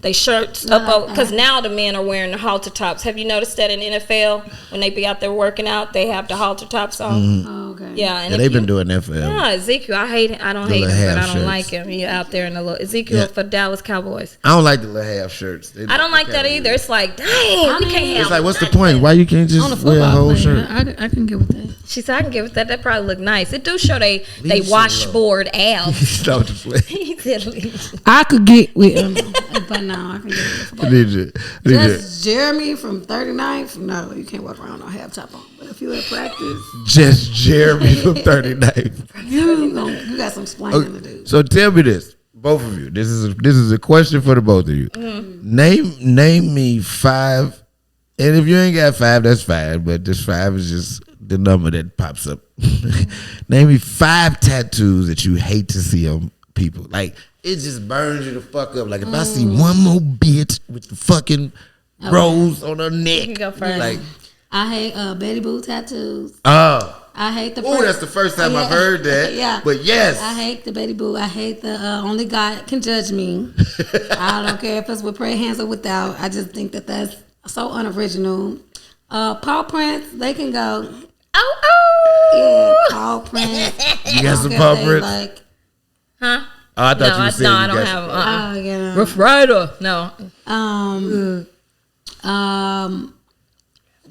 they shirts up, because now the men are wearing the halter tops. Have you noticed that in NFL when they be out there working out, they have the halter tops on? Mm-hmm. Oh, okay. Yeah, and they've been doing that forever. Yeah, Ezekiel, I hate it. I don't hate him, but I don't like him. He out there in the little Ezekiel for Dallas Cowboys. I don't like the little half shirts. I don't like that either. It's like, dang, we can't have. It's like, what's the point? Why you can't just wear a whole shirt? I can get with that. She said I can get with that. That probably look nice. It do show they washboard abs. Stop the play. He said, I could get with him, but no, I can get with him. Just Jeremy from 39th. No, you can't walk around on half top on. But if you at practice, just Jeremy from 39th. You got some explaining to do. So tell me this, both of you. This is a question for the both of you. Mm-hmm. Name me 5, and if you ain't got 5, that's fine. But this 5 is just the number that pops up. Name me 5 tattoos that you hate to see on people. Like, it just burns you the fuck up. Like, if I see one more bitch with the fucking rose on her neck, you can go first. like, I hate Betty Boo tattoos. Oh. I hate the. Oh, that's the first time I've heard that. Yeah. But yes. I hate the Betty Boo. I hate the only God can judge me. I don't care if it's with prayer hands or without. I just think that that's so unoriginal. Paw prints, they can go. Yeah, paw prints. You got some paw prints? Like, Huh? Oh, I thought you were saying I you don't got have. yeah. Rough Rider. No.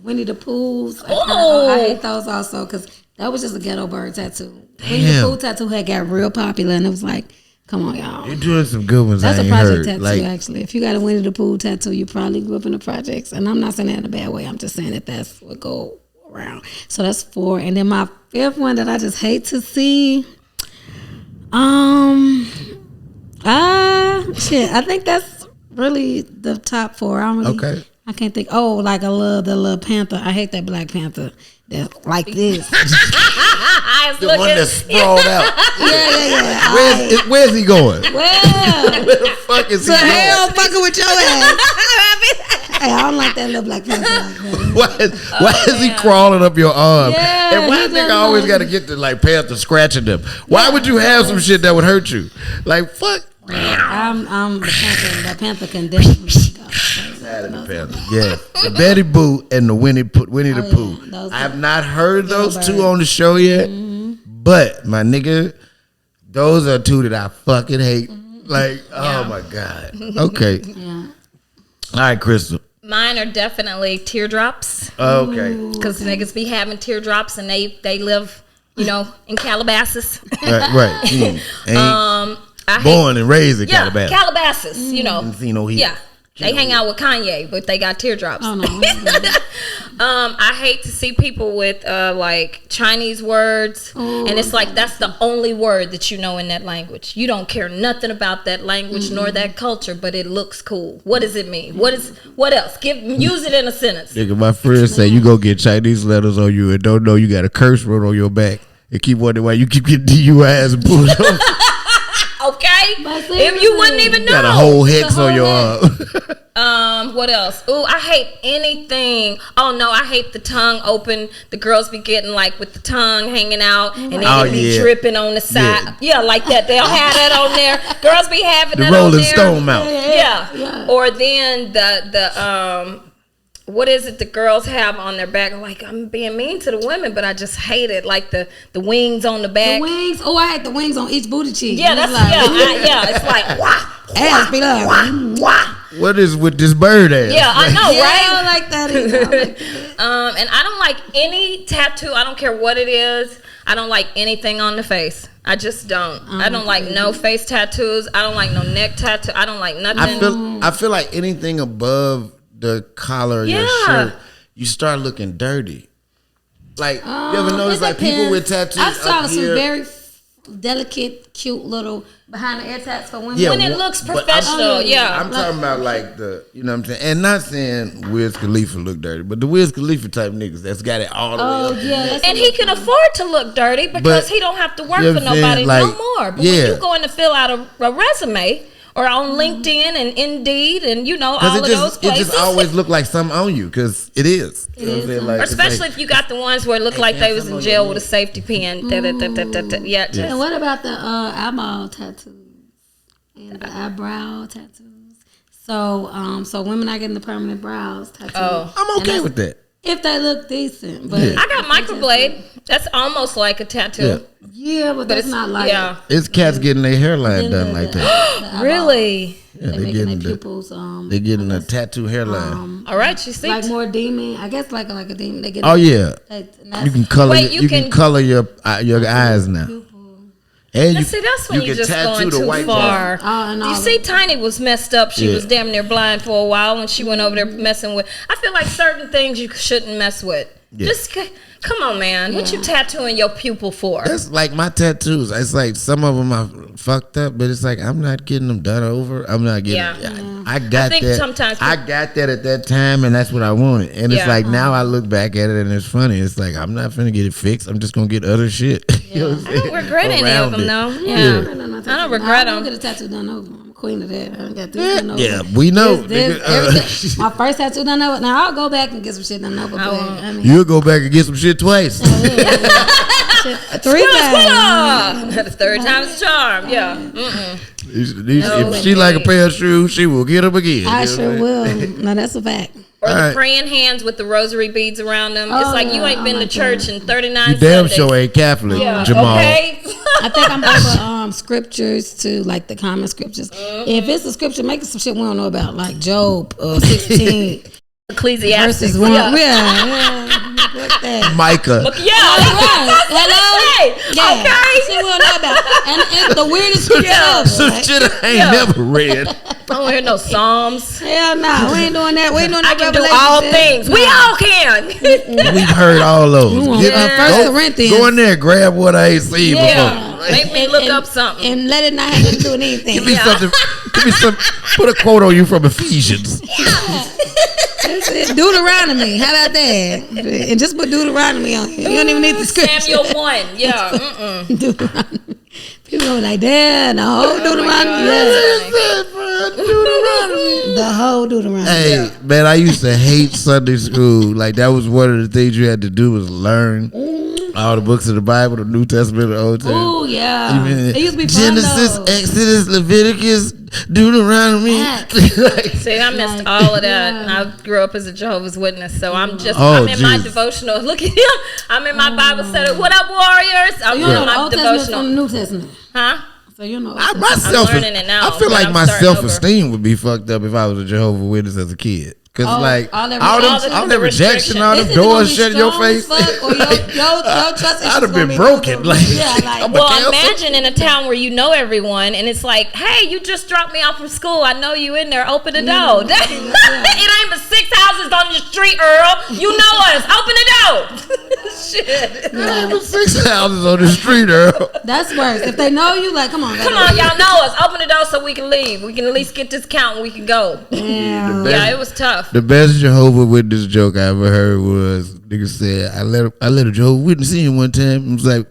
Winnie the Pooh's. Oh. I hate those also because that was just a ghetto bird tattoo. Winnie the Pooh tattoo had got real popular, and it was like, come on, y'all. You're doing some good ones. That's I a ain't project heard. tattoo, Like, actually. If you got a Winnie the Pooh tattoo, you probably grew up in the projects. And I'm not saying that in a bad way. I'm just saying that that's what go around. So that's 4. And then my 5th one that I just hate to see. Shit. I think that's really the top 4. Okay. I can't think. Oh, like I love the little panther. I hate that Black Panther. That's like this. I was the one that's sprawled out. Yeah. Where's he going? Well, Where the fuck is he going? hell fucking with your ass. Hey, I don't like that little Black Panther. Why is he crawling up your arm? Yeah, and why he nigga just always like- got to get the like panther scratching them? Why would you have some shit that would hurt you? Like fuck. I'm the Panther. The Panther can definitely go. The panther. Yeah, the Betty Boo and the Winnie the Pooh. those I have not heard those birds. two on the show yet, but my nigga, those are 2 that I fucking hate. Like, oh my god. Okay. Yeah. All right, Crystal. Mine are definitely teardrops. Okay. Because niggas be having teardrops and they live, in Calabasas. Right. Ain't I born and raised in Calabasas. Calabasas, Didn't see no heat. Yeah. They hang out with Kanye, but they got teardrops. Oh, no. I hate to see people with like Chinese words, and it's like that's the only word that you know in that language. You don't care nothing about that language nor that culture, but it looks cool. What does it mean? What else? Use it in a sentence. Nigga, my friends say you go get Chinese letters on you and don't know you got a curse wrote on your back and keep wondering why you keep getting DUIs and bullshit. Okay, if you wouldn't even know, Got a whole hex on your arm. What else? Ooh, I hate anything. Oh no, I hate the tongue open. The girls be getting like with the tongue hanging out, and they be dripping on the side. Yeah, like that. They'll have that on there. Girls be having The that Rolling on there. Stone mouth. Yeah. Or then the what is it the girls have on their back? Like, I'm being mean to the women, but I just hate it. Like the wings on the back. The wings. Oh, I had the wings on each booty cheek. Yeah, that's like, it's like wah. Ass be like, Wah. What is with this bird ass? Yeah, I know, yeah, right? I don't like that either. And I don't like any tattoo. I don't care what it is. I don't like anything on the face. I just don't. I don't like no face tattoos. I don't like no neck tattoo. I don't like nothing. I feel like anything above the collar of your shirt, you start looking dirty. Like, you ever notice like people with tattoos I saw up some here? very delicate, cute little behind the ear tats for women. Yeah, when it looks but professional, I'm talking about like the, you know what I'm saying? And not saying Wiz Khalifa look dirty, but the Wiz Khalifa type niggas that's got it all the way up. Yeah, and he can afford to look dirty because he don't have to work for nobody no more. But when you go in to fill out a resume or on LinkedIn and Indeed and all of those places, it just always look like something on you because it is. You know what I'm saying? Like, especially if you got the ones where it look like they was in jail with a safety pin. Yeah. And what about the eyeball tattoos and the eyebrow tattoos? So women are getting the permanent brows tattooed. Oh, I'm okay with that. If they look decent, but I got microblade. That's almost like a tattoo. Yeah, but that's not like It's cats getting their hairline done like that. Really? Yeah, they getting their pupils. They're getting a tattoo hairline. All right, you see. Like more demon. I guess like a demon. They get. Oh yeah, you can color. You can color your eyes now. And that's when you just going too far. You see, Tiny was messed up. She was damn near blind for a while when she went over there messing with. I feel like certain things you shouldn't mess with. Just come on, man. What you tattooing your pupil for? That's like my tattoos. It's like some of them are fucked up, but it's like I'm not getting them done over. I'm not getting. Yeah. I got think that. sometimes I got that at that time, and that's what I wanted. And it's like now I look back at it, and it's funny. It's like I'm not finna get it fixed. I'm just gonna get other shit. You know what I'm I don't saying? regret any of Around them it. though. Yeah. I don't regret I'm them. get a tattoo done over. I'm queen of that. I don't got this done over. Yeah, we know. Everything. My first tattoo done over. Now I'll go back and get some shit done over. I mean, You'll go back and get some shit twice. 3 times. The third time's a charm. Yeah. If she like a pair of shoes, she will get them again. I sure will. No, that's a fact. Or the praying hands with the rosary beads around them. It's like you ain't been to church in 39 You damn Sundays. sure ain't Catholic, Yeah. Jamal. Okay. I think I'm over scriptures to like the common scriptures. If it's a scripture, make it some shit we don't know about, like Job 16 Ecclesiastes. verses 1. Yeah. What's that? Micah. Hello? Yeah. Okay. Shit we don't know about. And the weirdest scripture ever. Some shit I ain't never read. I don't hear no Psalms. Hell no, we ain't doing that. We ain't doing I that. can do all things. We all can. We've heard all those. First Corinthians. Go in there, grab what I ain't seen before. Make me look up something. And let it not have to do with anything. Give me something. Give me some. Put a quote on you from Ephesians. Deuteronomy. How about that? And just put Deuteronomy on here. You don't even need the scripture. Samuel 1. Yeah. Deuteronomy. People are like, damn, the whole Deuteronomy. The whole Deuteronomy. Hey, man, I used to hate Sunday school. Like, that was one of the things you had to do was learn all the books of the Bible, the New Testament, the Old Testament. Oh, yeah. It used to be fun, Genesis, though. Exodus, Leviticus, Deuteronomy. See, I missed all of that. I grew up as a Jehovah's Witness, so I'm just, Oh, I'm in my Jesus. devotional. Look at him. I'm in my Bible study. What up, warriors? I'm You in know the my Old Testament devotional. from the New Testament. Huh? So you know. I'm learning it now, I feel but like I'm my starting self-esteem would be fucked up if I was a Jehovah's Witness as a kid. Cause like all that rejection, all them This is doors gonna be shut in your strong as face. fuck, or your trust I'd have issues been gonna be broken. through the roof. Like, Yeah, like Well, cancel. imagine in a town where you know everyone, and it's like, hey, you just dropped me off from school. I know you in there. Open the door. It ain't but 6 houses on your street, Earl. You know us. Open the door. Shit. There ain't 6 houses on the street, Earl. that's worse. If they know you, like, come on, Come on, y'all know us. Open the door so we can leave. We can at least get this count and we can go. Yeah, it was tough. The best Jehovah's Witness joke I ever heard was nigga said, I let a Jehovah's Witness in one time. He was like,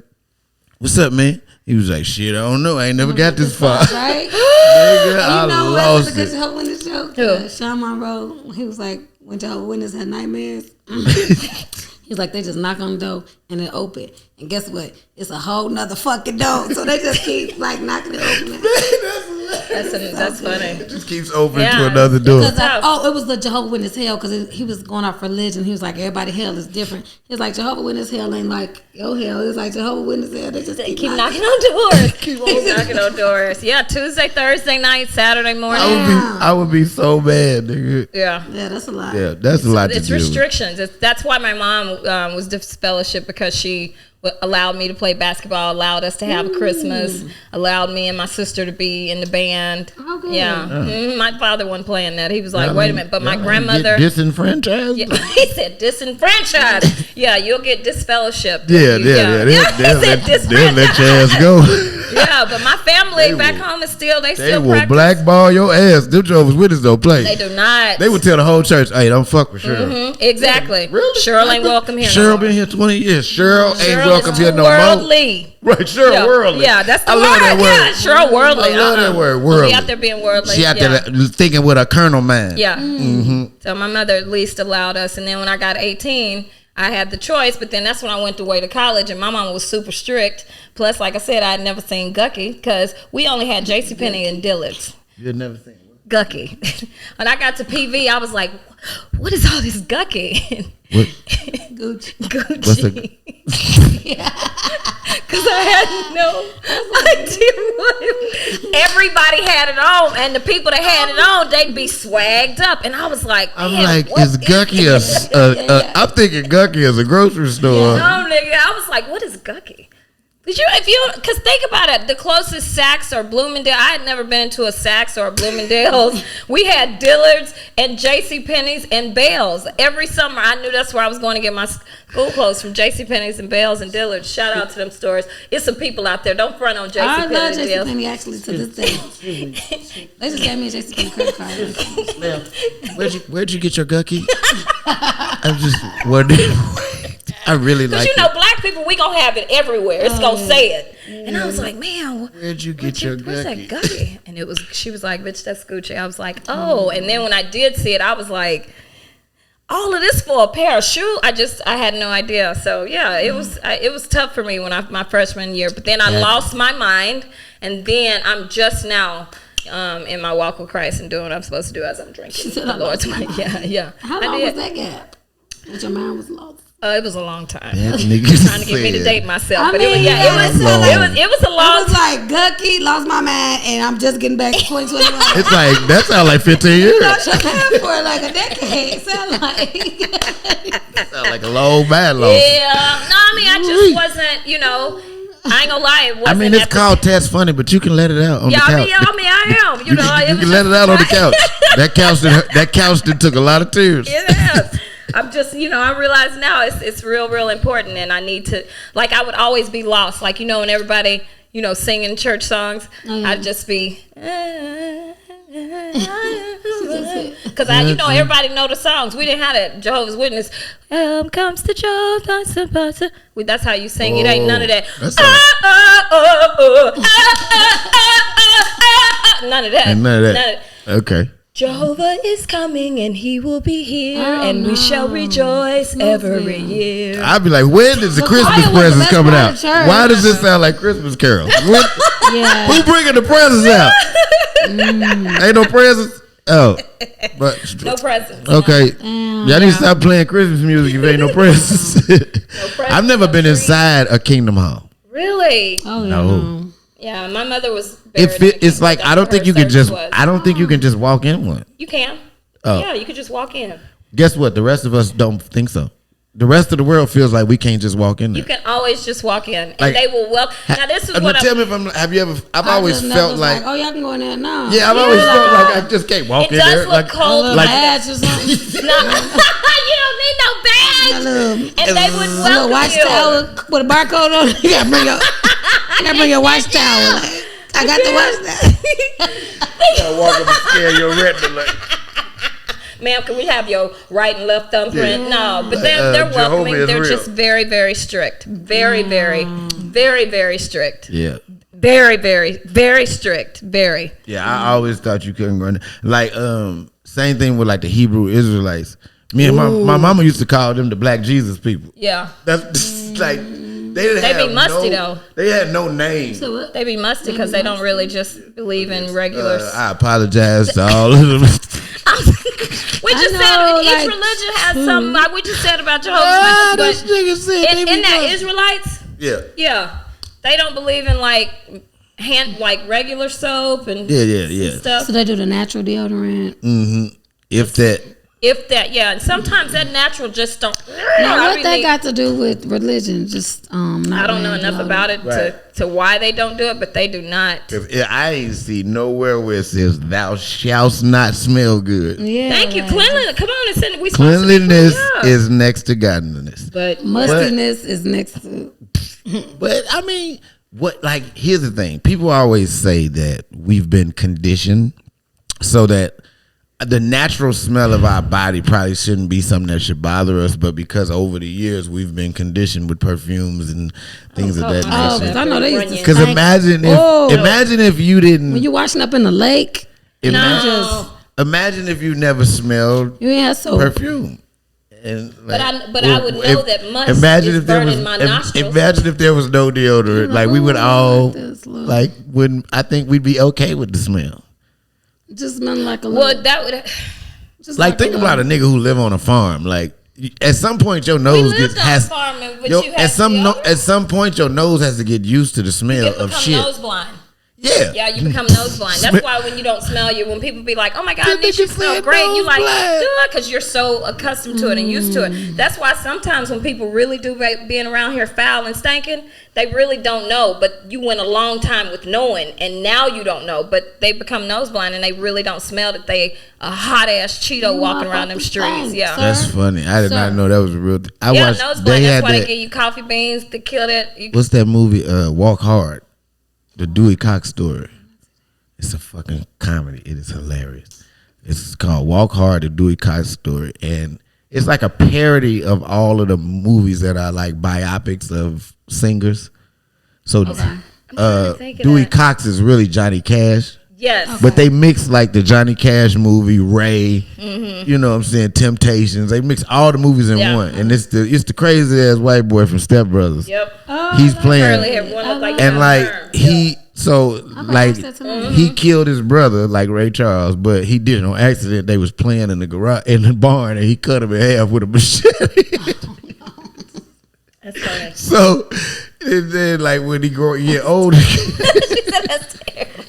"What's up, man?" He was like, "Shit, I don't know. I ain't never got this far." Right? Nigga, I You know what was a lost good it. Jehovah's Witness joke? Who? Sean Monroe. He was like, when Jehovah's Witness had nightmares, he's like, they just knock on the door and it open. And guess what? It's a whole nother fucking door. So they just keep like knocking it open. That's funny. It just keeps opening Yeah. to another door. Because it was the Jehovah's Witness hell because he was going off religion. He was like, everybody hell is different. He's like, Jehovah's Witness hell ain't like your hell. It's like Jehovah's Witness hell. They just keep Knocking on doors. Keep knocking on doors. Yeah, Tuesday, Thursday night, Saturday morning. I would be so mad, nigga. Yeah. Yeah, that's a lot. Yeah, that's a lot to It's do. restrictions. That's why my mom was disfellowship because she allowed me to play basketball, allowed us to have a Christmas, allowed me and my sister to be in the band. Oh, good. Yeah. My father wasn't playing that. He was like, wait a minute. But my grandmother. Get disenfranchised? Yeah, he said disenfranchised. Yeah, you'll get disfellowship. Yeah. He said They'll let disenfranchised. your ass go. Yeah, but my family back home is still, they They still will practice. blackball your ass. Them Jehovah's Witnesses don't play. They do not. They would tell the whole church, "Hey, don't fuck with Cheryl." Exactly. Really? Cheryl ain't welcome here. Cheryl no been here 20 years. Cheryl ain't Cheryl welcome is here too no more. worldly. Right, Cheryl Yeah. worldly. Yeah, that's the I word. love that word. Yeah, Cheryl worldly. I love that word, worldly. She out there being worldly. She out there thinking with a colonel mind. Yeah. So my mother at least allowed us, and then when I got 18, I had the choice, but then that's when I went away to college, and my mom was super strict. Plus, like I said, I had never seen Gucky because we only had JCPenney and Dillard's. You'd never seen it. Gucky. When I got to PV, I was like, what is all this Gucky? What? Gucci. What's Gucci. Because I had no idea what everybody had it on, and the people that had it on, they'd be swagged up, and I was like, I'm man, like, what is Gucky I'm thinking Gucky is a grocery store. No, nigga, I was like, what is Gucky? Because think about it, the closest Saks or Bloomingdale, I had never been to a Saks or a Bloomingdale's. We had Dillard's and JCPenney's and Bell's. Every summer, I knew that's where I was going to get my school clothes, from JCPenney's and Bell's and Dillard's. Shout out to them stores. It's some people out there. Don't front on JCPenney. I love JCPenney actually to this day. They just gave me a JCPenney credit card. Where'd you get your gucky? I'm just wondering. I really like it. Because black people, we gonna have it everywhere. It's gonna say it. And I was like, man, where'd you get your where's gucky? that gucky? And she was like, bitch, that's Gucci. I was like, oh. And then when I did see it, I was like, all of this for a pair of shoes? I had no idea. So yeah, it was tough for me my freshman year. But then I lost my mind, and then I'm just now in my walk with Christ and doing what I'm supposed to do as I'm drinking the Lord's wine. Yeah. How long was that gap? That your mind was lost? It was a long time. That Trying to get me to date myself, but it was a long. It was like Gucky, lost my mind, and I'm just getting back to 2021. It's like that sounds like 15 years. For like a decade. Sound like a long battle. Yeah, no, I mean I just wasn't, I ain't gonna lie. It wasn't. It's called Tatts Funny, but you can let it out on the couch. I am. You can let it out on the couch. That couch that took a lot of tears. It is. I'm just, I realize now it's real important, and I need to, like, I would always be lost, like, when everybody, singing church songs, I'd just be, because everybody know the songs. We didn't have that Jehovah's Witness. Comes the Jehovah's. That's how you sing. It ain't none of that. None of that. None of that. Okay. Jehovah is coming and he will be here, and we shall rejoice every year. I'd be like, when is the Christmas presents coming out? Why does this sound like Christmas carols? Who bringing the presents out? Ain't no presents? Oh. But no presents. Okay. Y'all need to stop playing Christmas music if ain't no presents. I've never been inside a Kingdom Hall. Really? Oh, no. Yeah, my mother was. It's like I don't think you can just walk in one. You can. Oh. Yeah, you could just walk in. Guess what? The rest of us don't think so. The rest of the world feels like we can't just walk in there. You can always just walk in, and they will welcome. Now this is what tell me if I'm. Have you ever? I've always felt like, oh, y'all can go in there now. Yeah, I've always felt like I just can't walk in there. It does look cold, like badge or something. You don't need no badge. And they would welcome a white towel with a barcode on it. You gotta bring your white towel. I got the watch towel. You gotta walk up and scare your retina. Ma'am, can we have your right and left thumbprint? Yeah. No, but they're welcoming. They're just very, very strict. Very, very, very, very strict. Yeah. Very, very, very strict. Very. Yeah, I always thought you couldn't run. Like, same thing with like the Hebrew Israelites. Me and my mama used to call them the Black Jesus people. Yeah. That's like they be musty though. They had no name. So what? They be musty because they don't really just believe in regular. I apologize to all of them. We just said each religion has something. We just said about Jehovah's Witnesses. This nigga said in that Israelites. Yeah. Yeah. They don't believe in like regular soap and stuff. So they do the natural deodorant. Mm-hmm. If that, yeah, and sometimes that natual just don't. Now, what that got to do with religion? Just I don't know enough about it to why they don't do it, but they do not. I ain't see nowhere where it says "Thou shalt not smell good." Yeah, thank you. Cleanliness. Come on and send it. Cleanliness is next to godliness, but mustiness is next to. But I mean, here's the thing: people always say that we've been conditioned so that the natural smell of our body probably shouldn't be something that should bother us, but because over the years we've been conditioned with perfumes and things of that nature. I know they used to. Because imagine if you didn't. When you washing up in the lake, imagine if you never smelled perfume. And I would know that musk is burning my nostrils. Imagine if there was no deodorant, like we would all wouldn't. I think we'd be okay with the smell. Just smell like a little. Well, that would. Just like think about a nigga who live on a farm. Like at some point your nose at some point your nose has to get used to the smell of shit. Nose blind. Yeah. Yeah, you become nose blind. That's why when you don't smell, when people be like, "Oh my God, Nish, you smell great," you like, "Good," because you're so accustomed to it and used to it. That's why sometimes when people really do being around here foul and stinking, they really don't know. But you went a long time with knowing, and now you don't know. But they become nose blind and they really don't smell that they a hot ass Cheeto walking around them streets. Yeah, that's funny. I did not know that was a real thing. I watched, nose blind. That's why they give you coffee beans to kill that. What's that movie? Walk Hard. The Dewey Cox story. It's a fucking comedy. It is hilarious. It's called Walk Hard, the Dewey Cox story. And it's like a parody of all of the movies that are like biopics of singers. So Dewey Cox is really Johnny Cash. Yes. But they mix like the Johnny Cash movie, Ray, you know what I'm saying, Temptations. They mix all the movies in one. And it's the crazy ass white boy from Step Brothers. Yep. He's playing. He killed his brother like Ray Charles, but he did it on accident. They was playing in the garage in the barn and he cut him in half with a machete. That's funny. So and then like when he get older, She said that's terrible.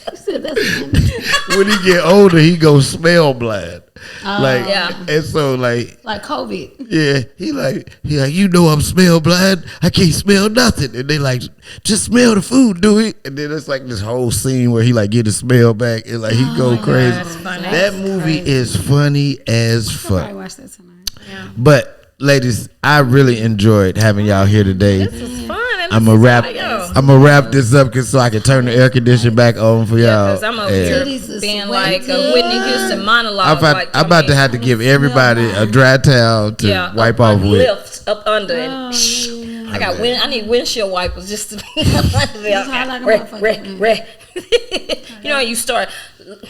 when he get older, he go smell blind. And so like COVID. Yeah, he like you know I'm smell blind. I can't smell nothing. And they like just smell the food, do it. And then it's like this whole scene where he like get his smell back and like he go crazy. That movie is funny as fuck. I watch that tonight. Yeah. But ladies, I really enjoyed having y'all here today. This is fun. I'm gonna wrap this up so I can turn the air conditioner back on for y'all. Because I'm over here being like a Whitney Houston monologue. I'm about to have to give everybody a dry towel to wipe off with. Lift up under and I need windshield wipers just to be under there. You know, you start,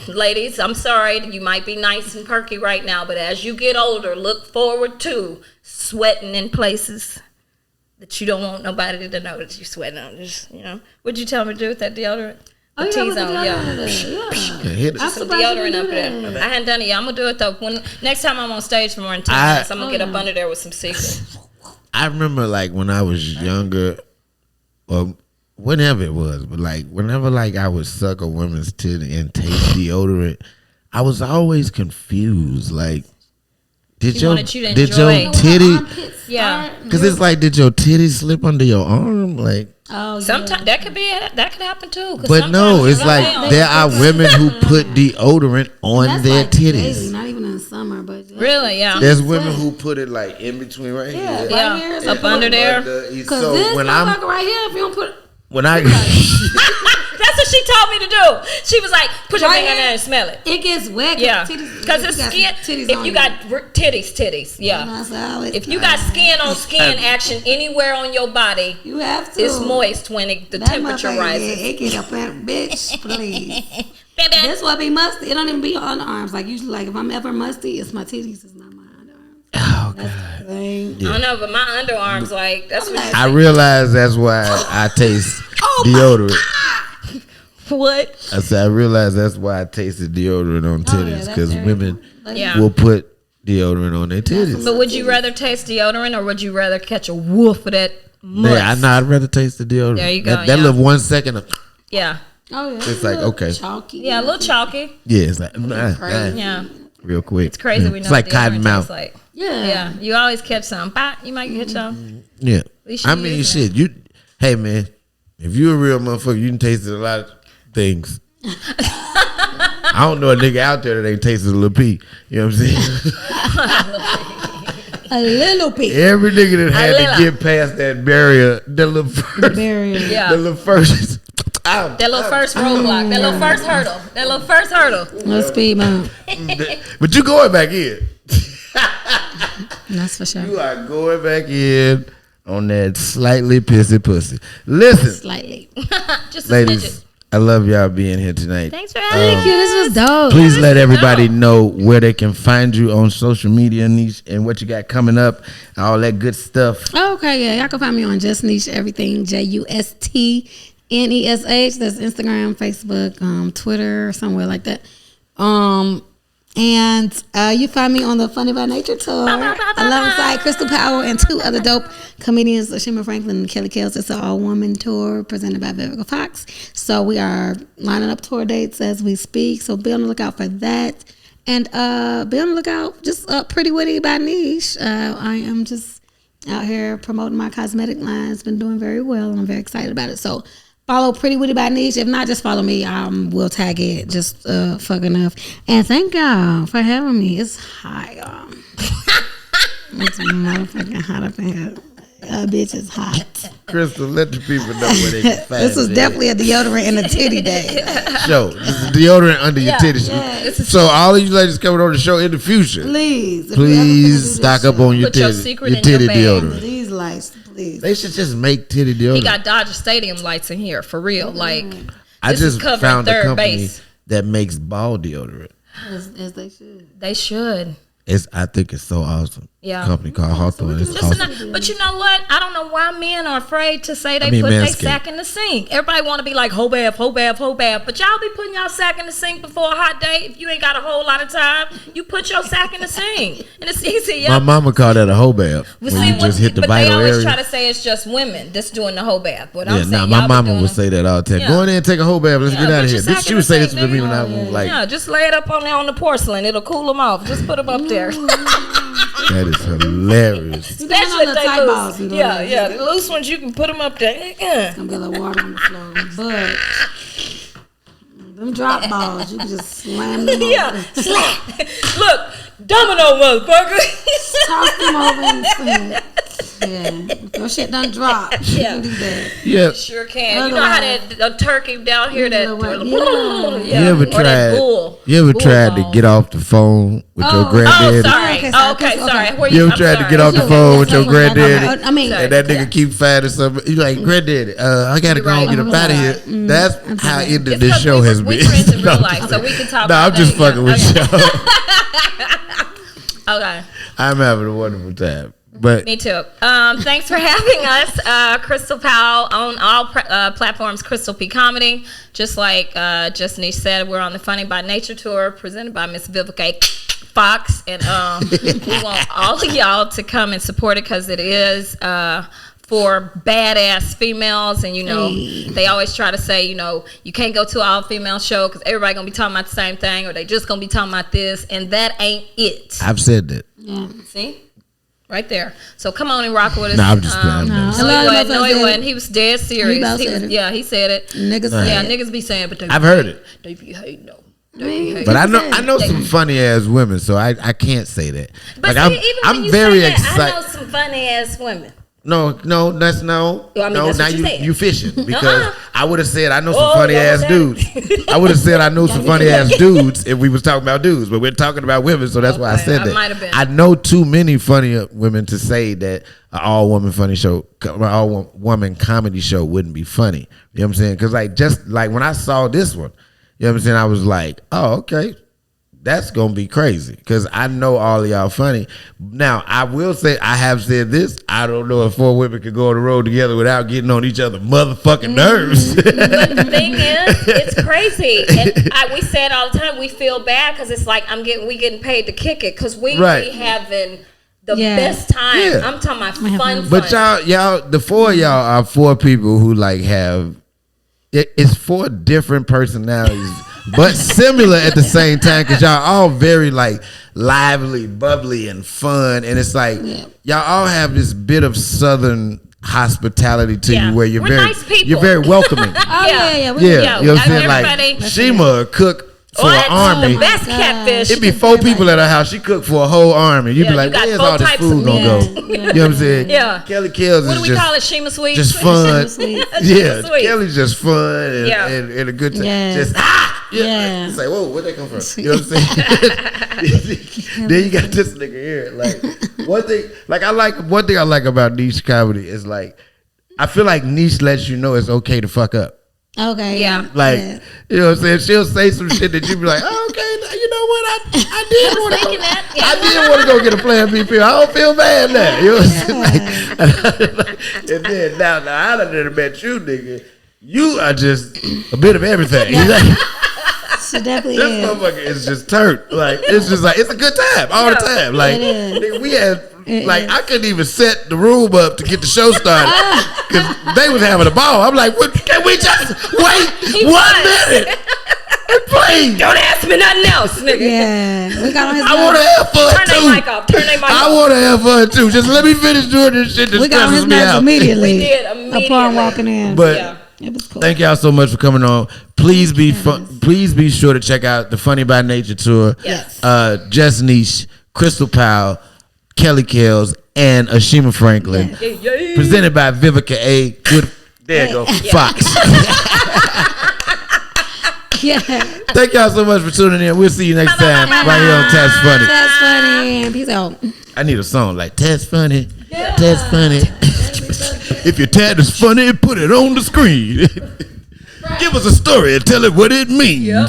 ladies, I'm sorry, you might be nice and perky right now, but as you get older, look forward to sweating in places that you don't want nobody to know that you're sweating on. Just, what'd you tell me to do with that deodorant? The T-zone, Put some deodorant up there. I hadn't done it yet. I'm going to do it, though. Next time I'm on stage for more than 10 minutes, I'm going to get up under there with some secrets. I remember, like, when I was younger, or whenever it was, but, like, whenever, like, I would suck a woman's titty and taste deodorant, I was always confused, like, did your titty? Yeah, because it's like, did your titty slip under your arm? Like, sometimes that could happen too. But no, it's like there are women who put deodorant on their titties. Crazy. Not even in the summer, but really, yeah. There's women who put it like in between right here, right here, up under there. Because this motherfucker right here, if you don't put. That's what she told me to do. She was like, put your finger in there and smell it. It gets wet. Yeah. Because it's skin. If you got titties. Yeah. If you got skin on skin action anywhere on your body, you have to. It's moist when the temperature rises. It get up there, bitch, please. That's why I be musty. It don't even be on the arms. Like usually, like if I'm ever musty, it's my titties. It's not my underarms. Oh God. I don't know, but my underarms, like that's what I realize. That's why I taste deodorant. What? I said I realize that's why I tasted deodorant on titties because women will put deodorant on their titties. But would you rather taste deodorant or would you rather catch a woof of that must? I'd rather taste the deodorant. There you go. That little 1 second of it's like okay, chalky. Yeah, a little chalky. Yeah, it's like yeah, real quick. It's crazy. We know it's like cotton mouth. Like. Yeah. You always catch some. You might catch some. Yeah, I mean shit. Hey man, if you a real motherfucker, you can taste a lot of things. I don't know a nigga out there that ain't tasted a little pee. You know what I'm saying? A little pee. Every nigga that had to get past that barrier, the little first that little first roadblock, that little first hurdle. No speed bump. But you going back in. That's for sure. You are going back in on that slightly pissy pussy. Listen. Slightly. Just a ladies, I love y'all being here tonight. Thanks for having me. Thank you. This was dope. Please let everybody know where they can find you on social media, Nesh, and what you got coming up, and all that good stuff. Okay, yeah. Y'all can find me on Just Nesh Everything, JUSTNESH. That's Instagram, Facebook, Twitter, somewhere like that. And you find me on the Funny by Nature tour alongside Crystal Powell and 2 other dope comedians, Lashima Franklin and Kelly Kells. It's an all-woman tour presented by Vivica Fox. So we are lining up tour dates as we speak. So be on the lookout for that. And be on the lookout, just Pretty Witty by Nesh. I am just out here promoting my cosmetic line. It's been doing very well, and I'm very excited about it. So follow Pretty Witty by Nesh. If not, just follow me. We'll tag it just fuck enough. And thank y'all for having me. It's hot, y'all. It's motherfucking hot up in here. Bitch is hot. Crystal, let the people know where they can find This was definitely a deodorant and a titty day. show. This is deodorant under your titties. Yeah. So all of you ladies coming on the show in the future, Please stock up on your Put your titty, secret your in your titty bag. deodorant. These lights, please. They should just make titty deodorant. He got Dodger Stadium lights in here for real. Like I this is just covering found a third company base. that makes ball deodorant. As they should. They should. I think it's so awesome. Yeah. A company called Hawthorne. It's Just awesome. but you know what? I don't know why men are afraid to say they put their Manscaped. sack in the sink. Everybody want to be like, hoe bath, hoe bath, hoe bath. But y'all be putting y'all sack in the sink before a hot day. If you ain't got a whole lot of time, you put your sack in the sink. And it's easy. My mama called that a hoe bath. But When you just hit the but they vital always area. try to say it's just women that's doing the hoe bath. But I'm Yeah, saying nah, y'all my be mama doing would say that all the time. Yeah. Go in there and take a hoe bath. Let's Yeah, get out put of your here. sack She in would the say this sink, to me baby. when I was like, yeah, just lay it up on there on the porcelain. It'll cool them off. Just put them up there. that is hilarious. Especially on if the they tight loose. balls, you know, Yeah, like- yeah. The loose ones, you can put them up there. It's gonna be a little water on the floor. But them drop balls, you can just slam them Yeah, over. slap. Look, domino, motherfucker. Toss them over and sing. Yeah. Your shit done drop. You Yeah. can do that. Yeah. Sure can. You know how that turkey down here that. Yeah. You ever or that tried? bull. You ever Bull tried to ball. get off the phone with your Oh, granddaddy? sorry. Okay, Oh, okay, sorry. Where You ever I'm tried to sorry. get off the phone with your granddaddy? I mean, And that nigga keep finding something. You like, granddaddy, I gotta go and get up out of here. That's how ended It's this 'cause show has we been. friends in real life, so we can talk No, about I'm just that. fucking with Okay. y'all. Okay. I'm having a wonderful time. But Me too. Thanks for having us, Crystal Powell, on all platforms, Crystal P Comedy. Just like just Nesh said, we're on the Funny by Nature tour presented by Miss Vivica Fox, and we want all of y'all to come and support it because it is for badass females. And you know, they always try to say, you know, you can't go to an all-female show because everybody gonna be talking about the same thing, or they just gonna be talking about this, and that ain't it. I've said that. See? Right there. So come on and rock with us. No, I'm just playing. no. No, he wasn't. He was dead serious. about said it. Yeah, he said it. Niggas Yeah, say it. niggas be saying, but they I've heard it. They be hating though. They be hating. But I know some funny ass women, so I can't say that. But like, see, even I'm when you very say that, excited. I know some funny ass women. No, that's no. Well, I mean, no, that's now what you said. you fishing because I would have said I know some Oh, funny y'all ass said dudes. it. I would have said I know some funny ass dudes if we was talking about dudes, but we're talking about women, so that's why I Okay, said I that. might have been. I know too many funny women to say that an all woman funny show, all woman comedy show wouldn't be funny. You know what I'm saying? Because like just like when I saw this one, you know what I'm saying? I was like, oh okay. That's gonna be crazy because I know all of y'all funny. Now I will say I have said this. I don't know if 4 women could go on the road together without getting on each other's motherfucking nerves. But the thing is, it's crazy, and we say it all the time. We feel bad because it's like we getting paid to kick it because we Right. be having the Yeah. best time. Yeah. I'm talking about fun. But y'all, the 4 of y'all are 4 people who like have. It's 4 different personalities, but similar at the same time because y'all all very like lively, bubbly, and fun, and it's like y'all all have this bit of Southern hospitality to Yeah. you where you're We're very nice people. you're very welcoming. Oh, yeah. Yeah, We- you know what I'm saying? Like everybody- Shima cook for an What? army. The best God. catfish. It'd be 4 people at her house. She cooked for a whole army. You'd Yeah, be like, you got where's 4 all this types food of gonna go? meat. You know what I'm saying? Yeah. Kelly Kills What is do we just call it? Shima Sweet? just fun. Sweet. Yeah, Sweet. Kelly's just fun and, Yeah. and a good time. Yeah. Just Yeah. It's like, whoa, where'd that come from? You know what I'm saying? Then you got this nigga here. Like one thing I like about Nesh comedy is like I feel like Nesh lets you know it's okay to fuck up. Okay. Yeah. Like, Yeah. you know what I'm saying? She'll say some shit that you be like, oh, okay, you know what? I did want to go. thinking that. Yeah. I did want to go get a Plan B pill. I don't feel bad now. You know what I'm saying? Like, and then now I done met you, nigga. You are just a bit of everything. She definitely This is. motherfucker is just turnt. Like it's just like it's a good time all the time. Like nigga, we had I couldn't even set the room up to get the show started because they was having a ball. I'm like, what, can we just wait 1 minute? Please. Don't ask me nothing else, nigga. Yeah, we got on his. I want to have fun Turn too. their mic off. Turn their mic I off. want to have fun too. Just let me finish doing this shit that We got on his stresses me nerves out. immediately. We did immediately. Upon walking in. But it was cool. thank y'all so much for coming on. Please be please be sure to check out the Funny by Nature tour. Yes. Just Nesh, Crystal Powell, Kelly Kells, and Ashima Franklin. Yeah. Presented by Vivica A. Good. There you go. Fox. Yeah. Thank y'all so much for tuning in. We'll see you next time right here on Tatts Funny. That's funny. Peace out. I need a song like Tatts Funny. Tatts Funny. If your tat is funny, put it on the screen. Give us a story and tell it what it means. Yep.